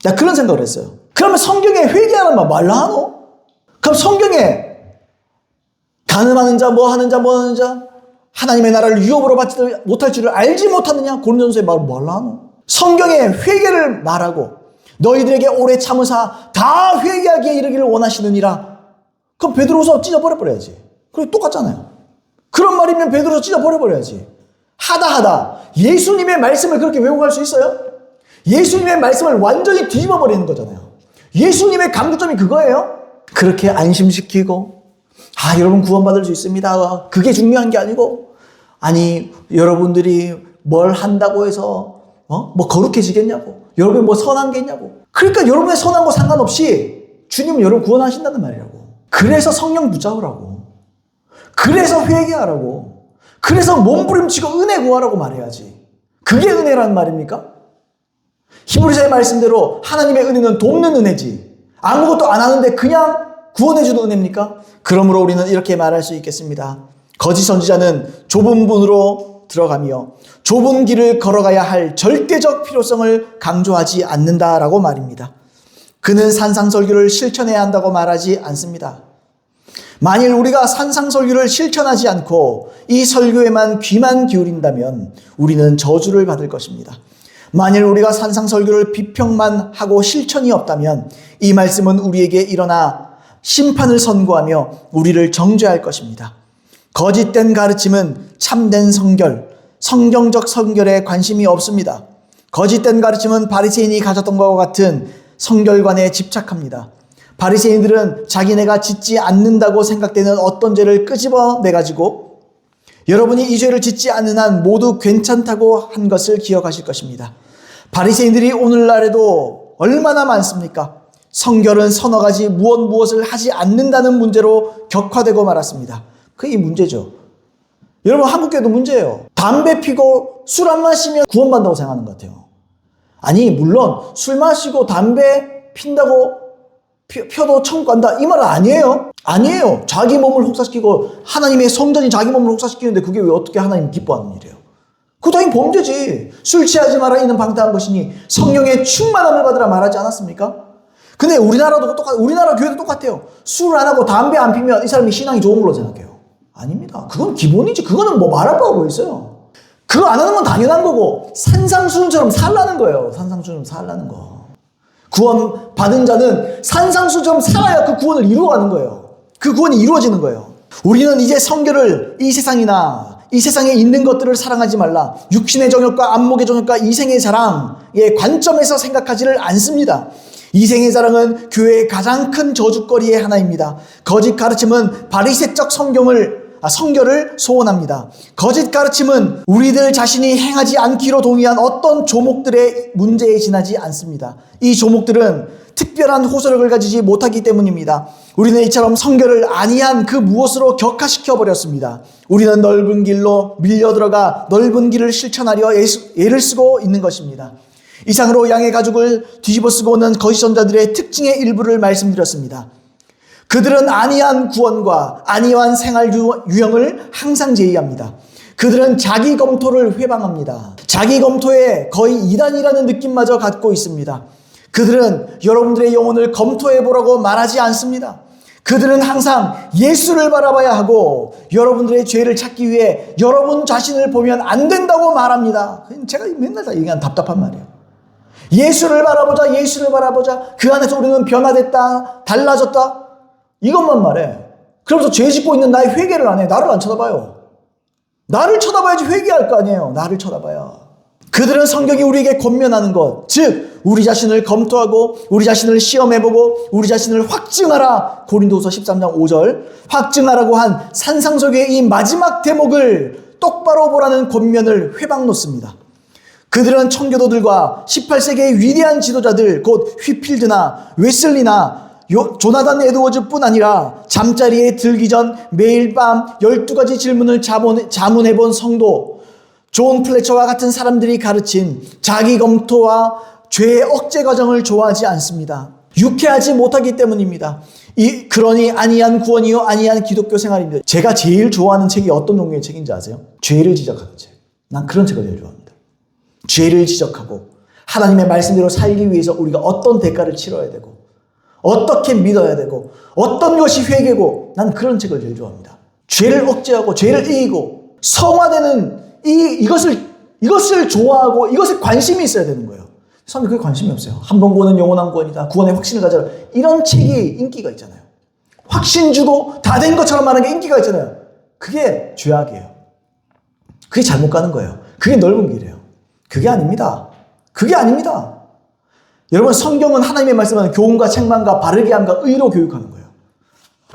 [SPEAKER 1] 야, 그런 생각을 했어요. 그러면 성경에 회개하는 말 말라 하노? 그럼 성경에 가늠하는 자, 뭐 하는 자, 뭐 하는 자, 하나님의 나라를 유업으로 받지 못할 줄을 알지 못하느냐? 고린도전서의 말을 말라 하노? 성경에 회개를 말하고 너희들에게 오래 참으사 다 회개하기에 이르기를 원하시느니라. 그럼 베드로서 찢어버려야지. 그럼 똑같잖아요. 그런 말이면 베드로서 찢어버려야지. 하다 예수님의 말씀을 그렇게 왜곡할 수 있어요? 예수님의 말씀을 완전히 뒤집어버리는 거잖아요. 예수님의 강조점이 그거예요. 그렇게 안심시키고 여러분 구원받을 수 있습니다. 그게 중요한 게 아니고 아니 여러분들이 뭘 한다고 해서 뭐 거룩해지겠냐고. 여러분이 뭐 선한 게 있냐고. 그러니까 여러분의 선한 거 상관없이 주님은 여러분 구원하신다는 말이라고. 그래서 성령 붙잡으라고. 그래서 회개하라고. 그래서 몸부림치고 은혜 구하라고 말해야지. 그게 은혜란 말입니까? 히브리서의 말씀대로 하나님의 은혜는 돕는 은혜지. 아무것도 안 하는데 그냥 구원해주는 은혜입니까? 그러므로 우리는 이렇게 말할 수 있겠습니다. 거짓 선지자는 좁은 문으로 들어가며 좁은 길을 걸어가야 할 절대적 필요성을 강조하지 않는다라고 말입니다. 그는 산상설교를 실천해야 한다고 말하지 않습니다. 만일 우리가 산상설교를 실천하지 않고 이 설교에만 귀만 기울인다면 우리는 저주를 받을 것입니다. 만일 우리가 산상설교를 비평만 하고 실천이 없다면 이 말씀은 우리에게 일어나 심판을 선고하며 우리를 정죄할 것입니다. 거짓된 가르침은 참된 성결, 성경적 성결에 관심이 없습니다. 거짓된 가르침은 바리새인이 가졌던 것과 같은 성결관에 집착합니다. 바리새인들은 자기네가 짓지 않는다고 생각되는 어떤 죄를 끄집어내가지고 여러분이 이 죄를 짓지 않는 한 모두 괜찮다고 한 것을 기억하실 것입니다. 바리새인들이 오늘날에도 얼마나 많습니까? 성결은 서너 가지 무엇을 하지 않는다는 문제로 격화되고 말았습니다. 그게 문제죠. 여러분 한국교회도 문제예요. 담배 피고 술 안 마시면 구원받는다고 생각하는 것 같아요. 아니 물론 술 마시고 담배 핀다고 펴도 천국 간다 이 말은 아니에요. 아니에요. 자기 몸을 혹사시키고 하나님의 성전이 자기 몸을 혹사시키는데 그게 왜 어떻게 하나님 기뻐하는 일이에요. 그거 당연히 범죄지. 술 취하지 마라 이는 방탕한 것이니 성령의 충만함을 받으라 말하지 않았습니까? 근데 우리나라 교회도 똑같아요. 술 안 하고 담배 안 피면 이 사람이 신앙이 좋은 걸로 생각해요. 아닙니다. 그건 기본이지. 그거는 뭐 말할 바가 뭐 있어요. 그거 안 하는 건 당연한 거고 산상수훈처럼 살라는 거예요. 산상수훈처럼 살라는 거. 구원 받은 자는 산상수훈처럼 살아야 그 구원을 이루어가는 거예요. 그 구원이 이루어지는 거예요. 우리는 이제 성결을 이 세상이나 이 세상에 있는 것들을 사랑하지 말라. 육신의 정욕과 안목의 정욕과 이생의 자랑의 관점에서 생각하지를 않습니다. 이생의 자랑은 교회의 가장 큰 저주거리의 하나입니다. 거짓 가르침은 바리새적 성결을 소원합니다. 거짓 가르침은 우리들 자신이 행하지 않기로 동의한 어떤 조목들의 문제에 지나지 않습니다. 이 조목들은 특별한 호소력을 가지지 못하기 때문입니다. 우리는 이처럼 성결을 아니한 그 무엇으로 격화시켜 버렸습니다. 우리는 넓은 길로 밀려들어가 넓은 길을 실천하려 애를 쓰고 있는 것입니다. 이상으로 양의 가죽을 뒤집어 쓰고 오는 거짓 선자들의 특징의 일부를 말씀드렸습니다. 그들은 안이한 구원과 안이한 생활 유형을 항상 제의합니다. 그들은 자기 검토를 회방합니다. 자기 검토에 거의 이단이라는 느낌마저 갖고 있습니다. 그들은 여러분들의 영혼을 검토해보라고 말하지 않습니다. 그들은 항상 예수를 바라봐야 하고 여러분들의 죄를 찾기 위해 여러분 자신을 보면 안 된다고 말합니다. 제가 맨날 다 얘기하는 답답한 말이에요. 예수를 바라보자, 예수를 바라보자. 그 안에서 우리는 변화됐다, 달라졌다. 이것만 말해. 그러면서 죄 짓고 있는 나의 회개를 안 해. 나를 안 쳐다봐요. 나를 쳐다봐야지 회개할 거 아니에요. 나를 쳐다봐야. 그들은 성경이 우리에게 권면하는 것, 즉 우리 자신을 검토하고 우리 자신을 시험해보고 우리 자신을 확증하라. 고린도후서 13장 5절 확증하라고 한 산상설교의 이 마지막 대목을 똑바로 보라는 권면을 회방 놓습니다. 그들은 청교도들과 18세기의 위대한 지도자들 곧 휘필드나 웨슬리나 조나단 에드워즈뿐 아니라 잠자리에 들기 전 매일 밤 12가지 질문을 자문해본 성도 존 플래처와 같은 사람들이 가르친 자기 검토와 죄의 억제 과정을 좋아하지 않습니다. 유쾌하지 못하기 때문입니다. 그러니 아니한 구원이요 아니한 기독교 생활입니다. 제가 제일 좋아하는 책이 어떤 종류의 책인지 아세요? 죄를 지적하는 책. 난 그런 책을 제일 좋아합니다. 죄를 지적하고 하나님의 말씀대로 살기 위해서 우리가 어떤 대가를 치러야 되고 어떻게 믿어야 되고 어떤 것이 회개고, 난 그런 책을 제일 좋아합니다. 죄를 억제하고 죄를 이기고 성화되는 이것을 좋아하고 이것에 관심이 있어야 되는 거예요. 사람들이 그게 관심이 없어요. 한 번 구원은 영원한 구원이다. 구원의 확신을 가져라. 이런 책이 인기가 있잖아요. 확신 주고 다 된 것처럼 말하는 게 인기가 있잖아요. 그게 죄악이에요. 그게 잘못 가는 거예요. 그게 넓은 길이에요. 그게 아닙니다. 그게 아닙니다. 여러분, 성경은 하나님의 말씀은 교훈과 책망과 바르게 함과 의로 교육하는 거예요.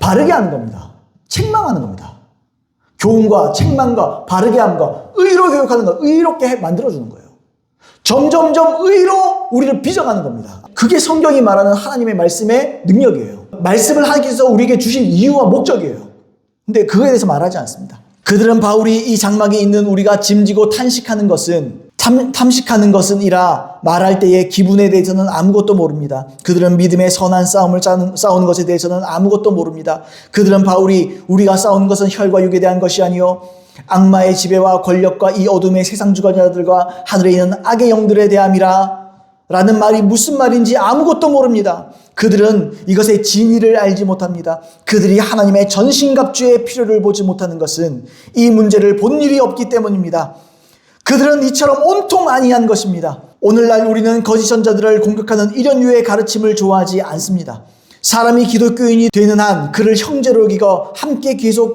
[SPEAKER 1] 바르게 하는 겁니다. 책망하는 겁니다. 교훈과 책망과 바르게 함과 의로 교육하는 거, 의롭게 만들어주는 거예요. 점점점 의로 우리를 빚어가는 겁니다. 그게 성경이 말하는 하나님의 말씀의 능력이에요. 말씀을 하나님께서 우리에게 주신 이유와 목적이에요. 근데 그거에 대해서 말하지 않습니다. 그들은 바울이 이 장막에 있는 우리가 짐지고 탐식하는 것은이라 말할 때의 기분에 대해서는 아무것도 모릅니다. 그들은 믿음의 선한 싸움을 싸우는 것에 대해서는 아무것도 모릅니다. 그들은 바울이 우리가 싸우는 것은 혈과 육에 대한 것이 아니요 악마의 지배와 권력과 이 어둠의 세상 주관자들과 하늘에 있는 악의 영들에 대함이라 라는 말이 무슨 말인지 아무것도 모릅니다. 그들은 이것의 진리를 알지 못합니다. 그들이 하나님의 전신갑주의 필요를 보지 못하는 것은 이 문제를 본 일이 없기 때문입니다. 그들은 이처럼 온통 아니한 것입니다. 오늘날 우리는 거짓 선자들을 공격하는 이런 류의 가르침을 좋아하지 않습니다. 사람이 기독교인이 되는 한 그를 형제로 여기고 함께 계속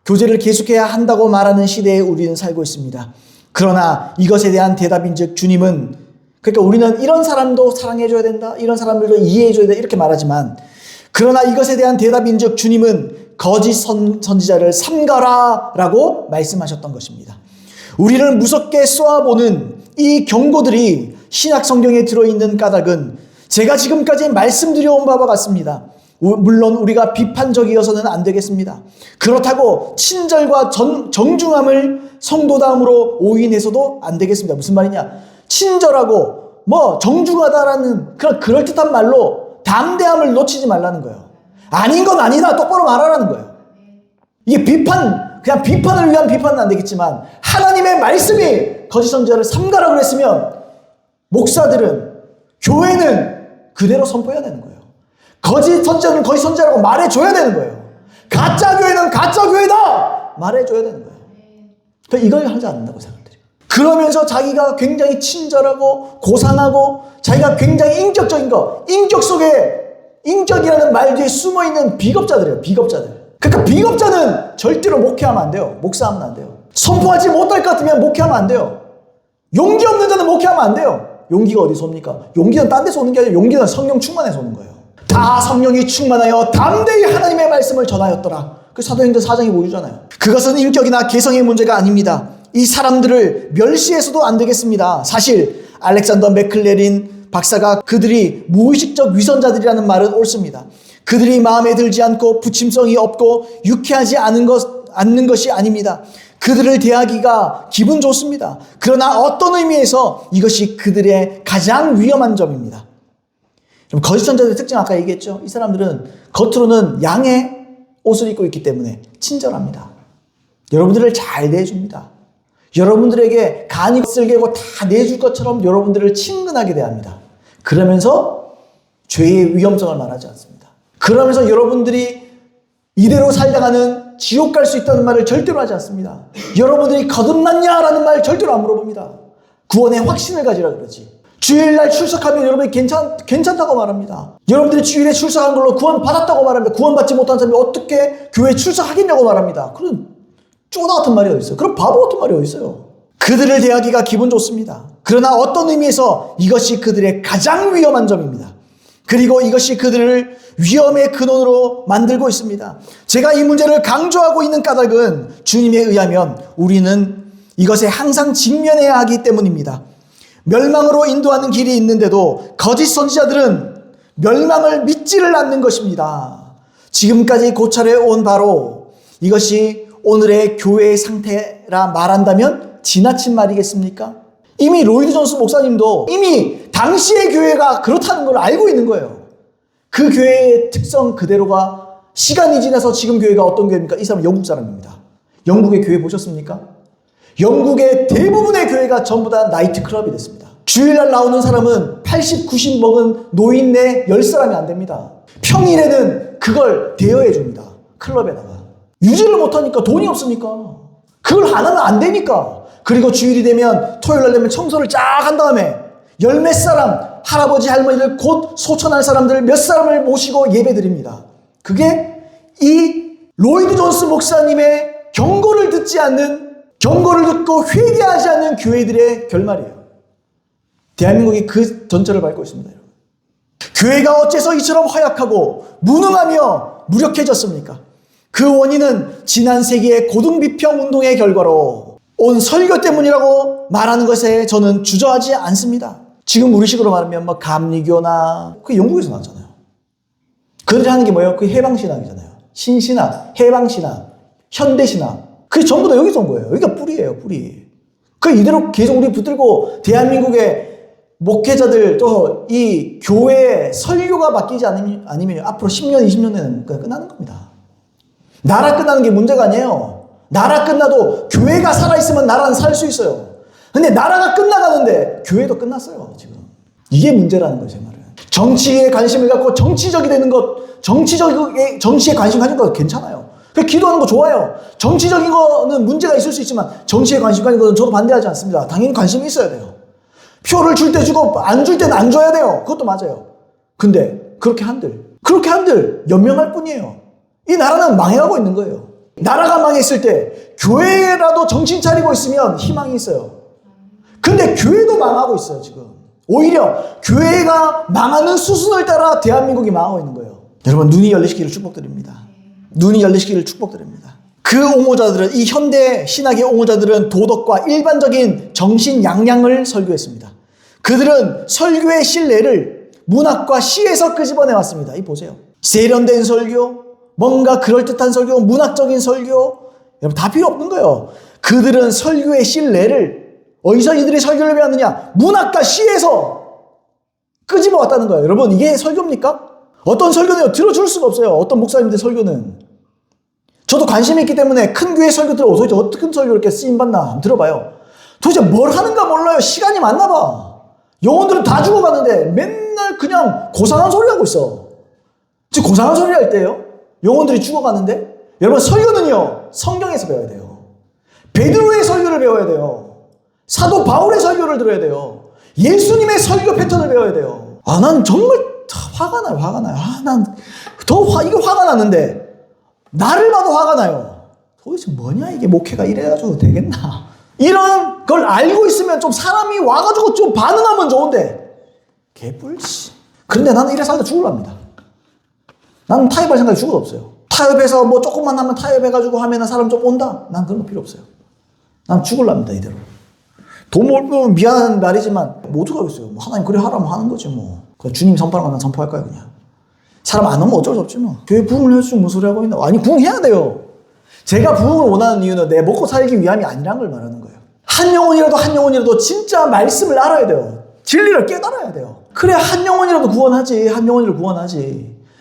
[SPEAKER 1] 교제를 계속해야 한다고 말하는 시대에 우리는 살고 있습니다. 그러나 이것에 대한 대답인즉 주님은, 그러니까 우리는 이런 사람도 사랑해줘야 된다, 이런 사람들도 이해해줘야 된다 이렇게 말하지만, 그러나 이것에 대한 대답인즉 주님은 거짓 선지자를 삼가라 라고 말씀하셨던 것입니다. 우리를 무섭게 쏘아보는 이 경고들이 신약 성경에 들어있는 까닭은 제가 지금까지 말씀드려온 바와 같습니다. 물론 우리가 비판적이어서는 안 되겠습니다. 그렇다고 친절과 정중함을 성도다움으로 오인해서도 안 되겠습니다. 무슨 말이냐? 친절하고 정중하다라는 그런 그럴듯한 말로 담대함을 놓치지 말라는 거예요. 아닌 건 아니다, 똑바로 말하라는 거예요. 이게 그냥 비판을 위한 비판은 안 되겠지만 하나님의 말씀이 거짓 선지자를 삼가라고 그랬으면 목사들은, 교회는 그대로 선포해야 되는 거예요. 거짓 선지자는 거짓 선지자라고 말해줘야 되는 거예요. 가짜 교회는 가짜 교회다 말해줘야 되는 거예요. 그러니까 이걸 하지 않는다고 사람들이. 그러면서 자기가 굉장히 친절하고 고상하고 자기가 굉장히 인격적인 거, 인격 속에 인격이라는 말 뒤에 숨어있는 비겁자들이에요. 비겁자들. 그러니까 비겁자는 절대로 목회하면 안 돼요. 목사하면 안 돼요. 선포하지 못할 것 같으면 목회하면 안 돼요. 용기 없는 자는 목회하면 안 돼요. 용기가 어디서 옵니까? 용기는 딴 데서 오는 게 아니라 용기는 성령 충만해서 오는 거예요. 다 성령이 충만하여 담대히 하나님의 말씀을 전하였더라. 그 사도행전 4장이 보여주잖아요. 그것은 인격이나 개성의 문제가 아닙니다. 이 사람들을 멸시해서도 안 되겠습니다. 사실 알렉산더 맥클레린 박사가 그들이 무의식적 위선자들이라는 말은 옳습니다. 그들이 마음에 들지 않고 부침성이 없고 유쾌하지 않는 것이 아닙니다. 그들을 대하기가 기분 좋습니다. 그러나 어떤 의미에서 이것이 그들의 가장 위험한 점입니다. 거짓 선자들의 특징 아까 얘기했죠. 이 사람들은 겉으로는 양의 옷을 입고 있기 때문에 친절합니다. 여러분들을 잘 대해줍니다. 여러분들에게 간이 쓸개고 다 내줄 것처럼 여러분들을 친근하게 대합니다. 그러면서 죄의 위험성을 말하지 않습니다. 그러면서 여러분들이 이대로 살다가는 지옥 갈 수 있다는 말을 절대로 하지 않습니다. 여러분들이 거듭났냐라는 말 절대로 안 물어봅니다. 구원의 확신을 가지라 그러지. 주일날 출석하면 여러분이 괜찮다고 말합니다. 여러분들이 주일에 출석한 걸로 구원 받았다고 말합니다. 구원 받지 못한 사람이 어떻게 교회에 출석하겠냐고 말합니다. 그런 쪼다 같은 말이 어디 있어요? 그런 바보 같은 말이 어디 있어요? 그들을 대하기가 기분 좋습니다. 그러나 어떤 의미에서 이것이 그들의 가장 위험한 점입니다. 그리고 이것이 그들을 위험의 근원으로 만들고 있습니다. 제가 이 문제를 강조하고 있는 까닭은 주님에 의하면 우리는 이것에 항상 직면해야 하기 때문입니다. 멸망으로 인도하는 길이 있는데도 거짓 선지자들은 멸망을 믿지를 않는 것입니다. 지금까지 고찰해 온 바로 이것이 오늘의 교회의 상태라 말한다면 지나친 말이겠습니까? 이미 로이드 존스 목사님도 이미 당시의 교회가 그렇다는 걸 알고 있는 거예요. 그 교회의 특성 그대로가 시간이 지나서 지금 교회가 어떤 교회입니까? 이 사람은 영국 사람입니다. 영국의 교회 보셨습니까? 영국의 대부분의 교회가 전부 다 나이트클럽이 됐습니다. 주일날 나오는 사람은 80, 90 먹은 노인네 10사람이 안 됩니다. 평일에는 그걸 대여해 줍니다. 클럽에다가. 유지를 못하니까 돈이 없으니까. 그걸 안 하면 안 되니까. 그리고 주일이 되면 토요일날 되면 청소를 쫙 한 다음에 열 몇 사람 할아버지 할머니들 곧 소천할 사람들 몇 사람을 모시고 예배 드립니다. 그게 이 로이드 존스 목사님의 경고를 듣지 않는, 경고를 듣고 회개하지 않는 교회들의 결말이에요. 대한민국이 그 전철을 밟고 있습니다. 교회가 어째서 이처럼 허약하고 무능하며 무력해졌습니까? 그 원인은 지난 세기의 고등비평 운동의 결과로 온 설교 때문이라고 말하는 것에 저는 주저하지 않습니다. 지금 우리식으로 말하면 뭐 감리교나 그 영국에서 나왔잖아요. 그들이 하는 게 뭐예요? 그 해방신학이잖아요. 신신학, 해방신학, 현대신학. 그게 전부 다 여기서 온 거예요. 여기가 뿌리예요, 뿌리. 그 이대로 계속 우리 붙들고 대한민국의 목회자들 또 이 교회의 설교가 바뀌지 않으면 앞으로 10년, 20년은 그냥 끝나는 겁니다. 나라 끝나는 게 문제가 아니에요. 나라 끝나도 교회가 살아있으면 나라는 살 수 있어요. 근데 나라가 끝나가는데 교회도 끝났어요, 지금. 이게 문제라는 거예요, 제 말은. 정치에 관심을 갖고 정치적이 되는 것, 정치에 관심 가진 거 괜찮아요. 기도하는 거 좋아요. 정치적인 거는 문제가 있을 수 있지만 정치에 관심 가진 것은 저도 반대하지 않습니다. 당연히 관심이 있어야 돼요. 표를 줄 때 주고 안 줄 때는 안 줘야 돼요. 그것도 맞아요. 근데 그렇게 한들 연명할 뿐이에요. 이 나라는 망해가고 있는 거예요. 나라가 망했을 때 교회라도 정신 차리고 있으면 희망이 있어요. 근데 교회도 망하고 있어요, 지금. 오히려 교회가 망하는 수순을 따라 대한민국이 망하고 있는 거예요. 여러분, 눈이 열리시기를 축복드립니다. 눈이 열리시기를 축복드립니다. 그 옹호자들은, 이 현대 신학의 옹호자들은 도덕과 일반적인 정신 양양을 설교했습니다. 그들은 설교의 신뢰를 문학과 시에서 끄집어내왔습니다. 이 보세요. 세련된 설교, 뭔가 그럴듯한 설교, 문학적인 설교, 여러분 다 필요 없는 거예요. 그들은 설교의 신뢰를 어디서 이들이 설교를 배웠느냐? 문학과 시에서 끄집어왔다는 거예요. 여러분, 이게 설교입니까? 어떤 설교는 들어줄 수가 없어요. 어떤 목사님들 설교는. 저도 관심이 있기 때문에 큰 교회 설교 들어보고 도대체 어떻게 설교 이렇게 쓰임받나 한번 들어봐요. 도대체 뭘 하는가 몰라요. 시간이 많나 봐. 영혼들은 다 죽어가는데 맨날 그냥 고상한 소리 하고 있어. 지금 고상한 소리 할 때예요. 영혼들이 죽어가는데. 여러분, 설교는요, 성경에서 배워야 돼요. 베드로의 설교를 배워야 돼요. 사도 바울의 설교를 들어야 돼요. 예수님의 설교 패턴을 배워야 돼요. 아, 난 정말 화가 나요. 아, 이게 화가 나는데 나를 봐도 화가 나요. 도대체 뭐냐 이게, 목회가 이래가지고 되겠나. 이런 걸 알고 있으면 좀 사람이 와가지고 좀 반응하면 좋은데 개뿔씨. 그런데 나는 이래 살다 죽을랍니다. 나는 타협할 생각이 죽어도 없어요. 타협해서 뭐 조금만 하면 타협해가지고 하면 사람 좀 온다. 난 그런 거 필요 없어요. 난 죽을랍니다, 이대로. 돈 벌면 미안한 말이지만 뭐 어떡하겠어요. 뭐 하나님 그래 하라면 하는 거지 뭐. 그냥 주님 선포하는 건 선포할 거야 그냥. 사람 안 오면 어쩔 수 없지 뭐. 교회 부흥을 해주고 무슨 소리 하고 있나. 아니, 부흥해야 돼요. 제가 부흥을 원하는 이유는 내 먹고 살기 위함이 아니란 걸 말하는 거예요. 한 영혼이라도 진짜 말씀을 알아야 돼요. 진리를 깨달아야 돼요. 그래, 한 영혼이라도 구원하지.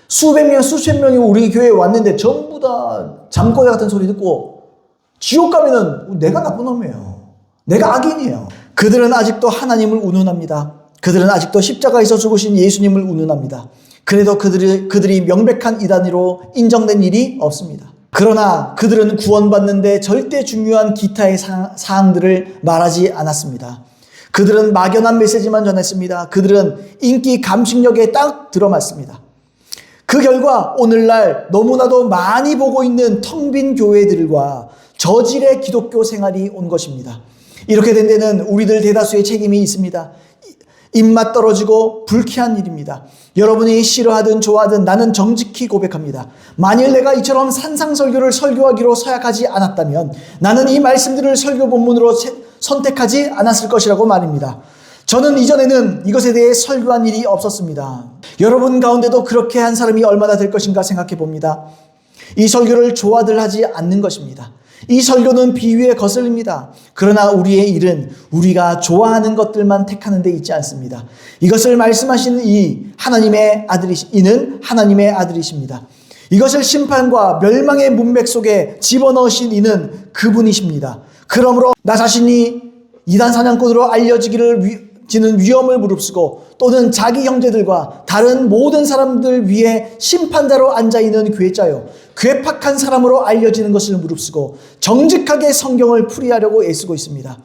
[SPEAKER 1] 수백 명, 수천 명이 우리 교회에 왔는데 전부 다 잠꼬대 같은 소리 듣고 지옥 가면은 내가 나쁜 놈이에요. 내가 악인이에요. 그들은 아직도 하나님을 운운합니다. 그들은 아직도 십자가에서 죽으신 예수님을 운운합니다. 그래도 그들이 명백한 이단으로 인정된 일이 없습니다. 그러나 그들은 구원받는데 절대 중요한 기타의 사항들을 말하지 않았습니다. 그들은 막연한 메시지만 전했습니다. 그들은 인기 감식력에 딱 들어맞습니다. 그 결과 오늘날 너무나도 많이 보고 있는 텅 빈 교회들과 저질의 기독교 생활이 온 것입니다. 이렇게 된 데는 우리들 대다수의 책임이 있습니다. 입맛 떨어지고 불쾌한 일입니다. 여러분이 싫어하든 좋아하든 나는 정직히 고백합니다. 만일 내가 이처럼 산상설교를 설교하기로 서약하지 않았다면 나는 이 말씀들을 설교 본문으로 선택하지 않았을 것이라고 말입니다. 저는 이전에는 이것에 대해 설교한 일이 없었습니다. 여러분 가운데도 그렇게 한 사람이 얼마나 될 것인가 생각해 봅니다. 이 설교를 좋아들 하지 않는 것입니다. 이 설교는 비유에 거슬립니다. 그러나 우리의 일은 우리가 좋아하는 것들만 택하는 데 있지 않습니다. 이것을 말씀하시는 이는 하나님의 아들이십니다. 이것을 심판과 멸망의 문맥 속에 집어넣으신 이는 그분이십니다. 그러므로 나 자신이 이단 사냥꾼으로 알려지는 위험을 무릅쓰고 또는 자기 형제들과 다른 모든 사람들 위에 심판자로 앉아있는 괴짜요 괴팍한 사람으로 알려지는 것을 무릅쓰고 정직하게 성경을 풀이하려고 애쓰고 있습니다.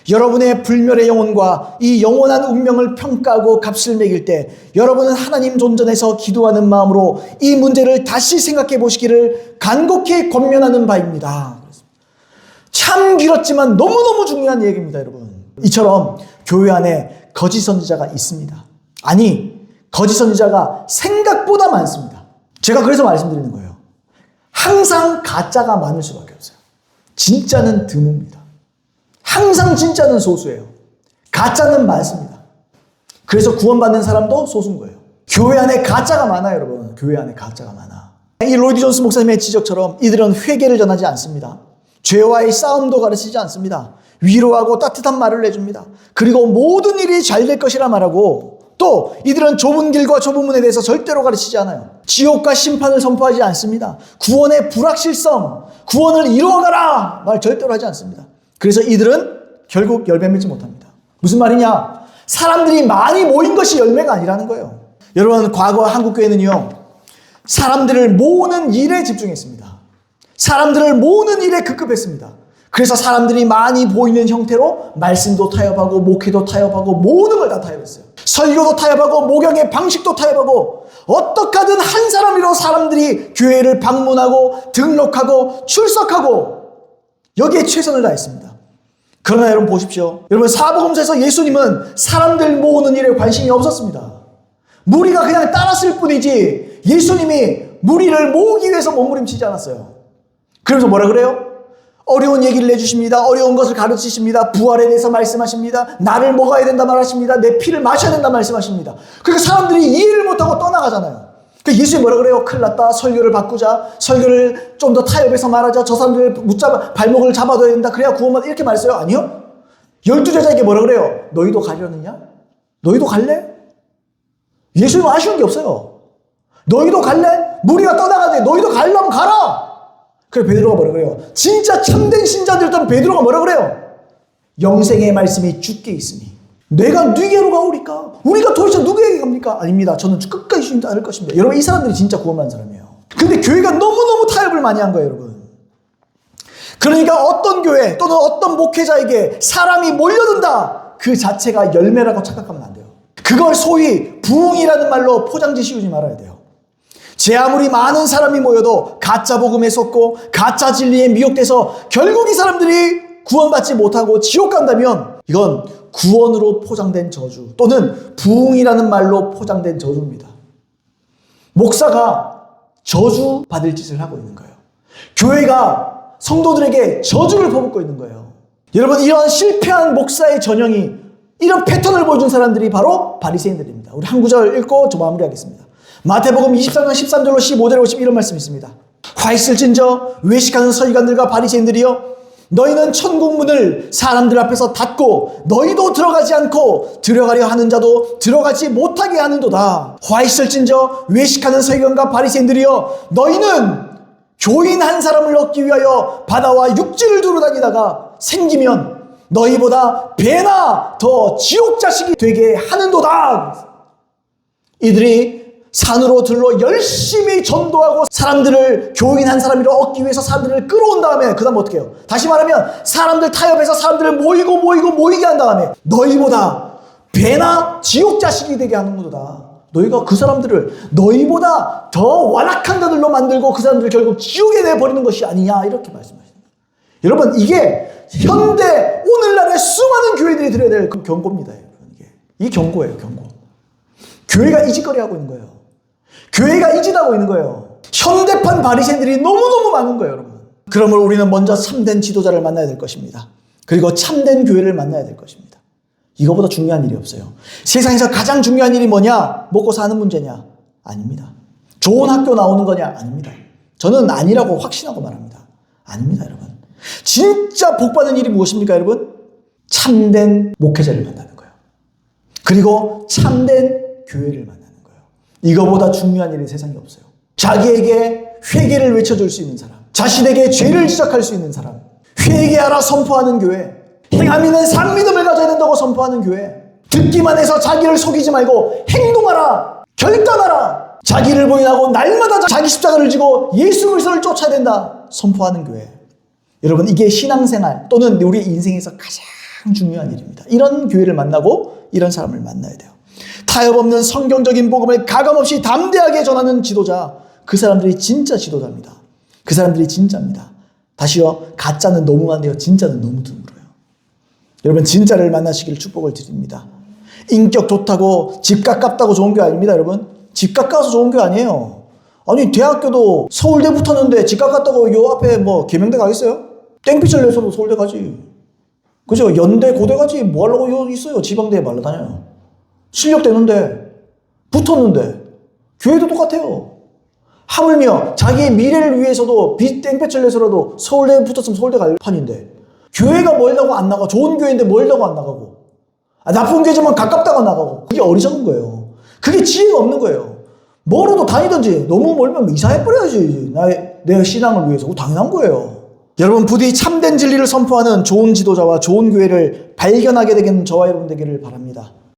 [SPEAKER 1] 여러분의 불멸의 영혼과 이 영원한 운명을 평가하고 값을 매길 때 여러분은 하나님 존전에서 기도하는 마음으로 이 문제를 다시 생각해 보시기를 간곡히 권면하는 바입니다. 참 길었지만 너무너무 중요한 얘기입니다, 여러분. 이처럼 교회 안에 거짓 선지자가 있습니다. 아니, 거짓 선지자가 생각보다 많습니다. 제가 그래서 말씀드리는 거예요. 항상 가짜가 많을 수밖에 없어요. 진짜는 드뭅니다. 항상 진짜는 소수예요. 가짜는 많습니다. 그래서 구원받는 사람도 소수인 거예요. 교회 안에 가짜가 많아요, 여러분. 교회 안에 가짜가 많아. 이 로이드 존스 목사님의 지적처럼 이들은 회개를 전하지 않습니다. 죄와의 싸움도 가르치지 않습니다. 위로하고 따뜻한 말을 내줍니다. 그리고 모든 일이 잘 될 것이라 말하고 또 이들은 좁은 길과 좁은 문에 대해서 절대로 가르치지 않아요. 지옥과 심판을 선포하지 않습니다. 구원의 불확실성, 구원을 이루어가라 말 절대로 하지 않습니다. 그래서 이들은 결국 열매 맺지 못합니다. 무슨 말이냐? 사람들이 많이 모인 것이 열매가 아니라는 거예요. 여러분, 과거 한국교회는요, 사람들을 모으는 일에 집중했습니다. 사람들을 모으는 일에 급급했습니다. 그래서 사람들이 많이 보이는 형태로 말씀도 타협하고 목회도 타협하고 모든 걸 다 타협했어요. 설교도 타협하고 목양의 방식도 타협하고 어떻게 하든 한 사람이라도 사람들이 교회를 방문하고 등록하고 출석하고 여기에 최선을 다했습니다. 그러나 여러분 보십시오. 여러분, 사복음서에서 예수님은 사람들 모으는 일에 관심이 없었습니다. 무리가 그냥 따랐을 뿐이지 예수님이 무리를 모으기 위해서 몸부림치지 않았어요. 그러면서 뭐라 그래요? 어려운 얘기를 내주십니다. 어려운 것을 가르치십니다. 부활에 대해서 말씀하십니다. 나를 먹어야 된다 말하십니다. 내 피를 마셔야 된다 말씀하십니다. 그러니까 사람들이 이해를 못하고 떠나가잖아요. 그러니까 예수님이 뭐라 그래요? 큰일 났다. 설교를 바꾸자. 설교를 좀 더 타협해서 말하자. 저 사람들 발목을 잡아둬야 된다. 그래야 구원받아. 이렇게 말했어요? 아니요. 12제자에게 뭐라 그래요? 너희도 가려느냐? 너희도 갈래? 예수님은 아쉬운 게 없어요. 너희도 갈래? 무리가 떠나가는데 너희도 가려면 가라. 그래 베드로가 뭐라 그래요? 진짜 참된 신자들던 베드로가 뭐라 그래요? 영생의 말씀이 주께 있으니 내가 누구에게로 가오리까? 우리가 도대체 누구에게 갑니까? 아닙니다. 저는 끝까지 주님도 않을 것입니다. 여러분, 이 사람들이 진짜 구원받은 사람이에요. 근데 교회가 너무너무 타협을 많이 한 거예요, 여러분. 그러니까 어떤 교회 또는 어떤 목회자에게 사람이 몰려든다, 그 자체가 열매라고 착각하면 안 돼요. 그걸 소위 부흥이라는 말로 포장지 씌우지 말아야 돼요. 제 아무리 많은 사람이 모여도 가짜 복음에 속고 가짜 진리에 미혹돼서 결국 이 사람들이 구원받지 못하고 지옥 간다면 이건 구원으로 포장된 저주 또는 부흥이라는 말로 포장된 저주입니다. 목사가 저주 받을 짓을 하고 있는 거예요. 교회가 성도들에게 저주를 퍼붓고 있는 거예요. 여러분, 이런 실패한 목사의 전형이 이런 패턴을 보여준 사람들이 바로 바리새인들입니다. 우리 한 구절 읽고 저 마무리하겠습니다. 마태복음 23장 13절로 15절에 보시면 이런 말씀이 있습니다. 화 있을진저 외식하는 서기관들과 바리새인들이여, 너희는 천국 문을 사람들 앞에서 닫고 너희도 들어가지 않고 들어가려 하는 자도 들어가지 못하게 하는도다. 화 있을진저 외식하는 서기관과 바리새인들이여, 너희는 교인 한 사람을 얻기 위하여 바다와 육지를 두루 다니다가 생기면 너희보다 배나 더 지옥 자식이 되게 하는도다. 이들이 산으로 들러 열심히 전도하고 사람들을 교인 한 사람이라 얻기 위해서 사람들을 끌어온 다음에 그 다음 어떻게 해요? 다시 말하면 사람들 타협해서 사람들을 모이게 한 다음에 너희보다 배나 지옥 자식이 되게 하는 거다. 너희가 그 사람들을 너희보다 더 완악한 자들로 만들고 그 사람들을 결국 지옥에 내버리는 것이 아니냐, 이렇게 말씀하십니다. 여러분, 이게 현대 오늘날의 수많은 교회들이 들어야 될 그 경고입니다. 이 경고예요, 경고. 교회가 이짓거리하고 있는 거예요. 교회가 이짓하고 있는 거예요. 현대판 바리새인들이 너무너무 많은 거예요, 여러분. 그러므로 우리는 먼저 참된 지도자를 만나야 될 것입니다. 그리고 참된 교회를 만나야 될 것입니다. 이거보다 중요한 일이 없어요. 세상에서 가장 중요한 일이 뭐냐? 먹고 사는 문제냐? 아닙니다. 좋은 학교 나오는 거냐? 아닙니다. 저는 아니라고 확신하고 말합니다. 아닙니다, 여러분. 진짜 복받는 일이 무엇입니까, 여러분? 참된 목회자를 만나는 거예요. 그리고 참된 교회를 만나는 거예요. 이거보다 중요한 일이 세상에 없어요. 자기에게 회개를 외쳐줄 수 있는 사람, 자신에게 죄를 지적할 수 있는 사람, 회개하라 선포하는 교회, 행함이는 상믿음을 가져야 된다고 선포하는 교회, 듣기만 해서 자기를 속이지 말고 행동하라, 결단하라, 자기를 부인하고 날마다 자기 십자가를 지고 예수 그리스도를 쫓아야 된다 선포하는 교회. 여러분, 이게 신앙생활 또는 우리 인생에서 가장 중요한 일입니다. 이런 교회를 만나고 이런 사람을 만나야 돼요. 타협 없는 성경적인 복음을 가감없이 담대하게 전하는 지도자, 그 사람들이 진짜 지도자입니다. 그 사람들이 진짜입니다. 다시요, 가짜는 너무 많은데요, 진짜는 너무 드물어요. 여러분, 진짜를 만나시길 축복을 드립니다. 인격 좋다고 집 가깝다고 좋은 게 아닙니다. 여러분, 집 가까워서 좋은 게 아니에요. 아니, 대학교도 서울대 붙었는데 집 가깝다고 요 앞에 뭐 계명대 가겠어요? 땡빛을 내서도 서울대 가지. 그죠? 연대 고대 가지. 뭐 하려고 요 있어요? 지방대에 말로 다녀요. 실력 되는데, 붙었는데, 교회도 똑같아요. 하물며 자기의 미래를 위해서도 땡볕을 내서라도 서울대에 붙었으면 서울대 갈 판인데, 교회가 멀다고 안 나가. 좋은 교회인데 멀다고 안 나가고, 나쁜 교회지만 가깝다고 안 나가고. 그게 어리석은 거예요. 그게 지혜가 없는 거예요. 멀어도 다니든지, 너무 멀면 이사해버려야지. 내 신앙을 위해서. 당연한 거예요. 여러분, 부디 참된 진리를 선포하는 좋은 지도자와 좋은 교회를 발견하게 되는 저와 여러분 되기를 바랍니다.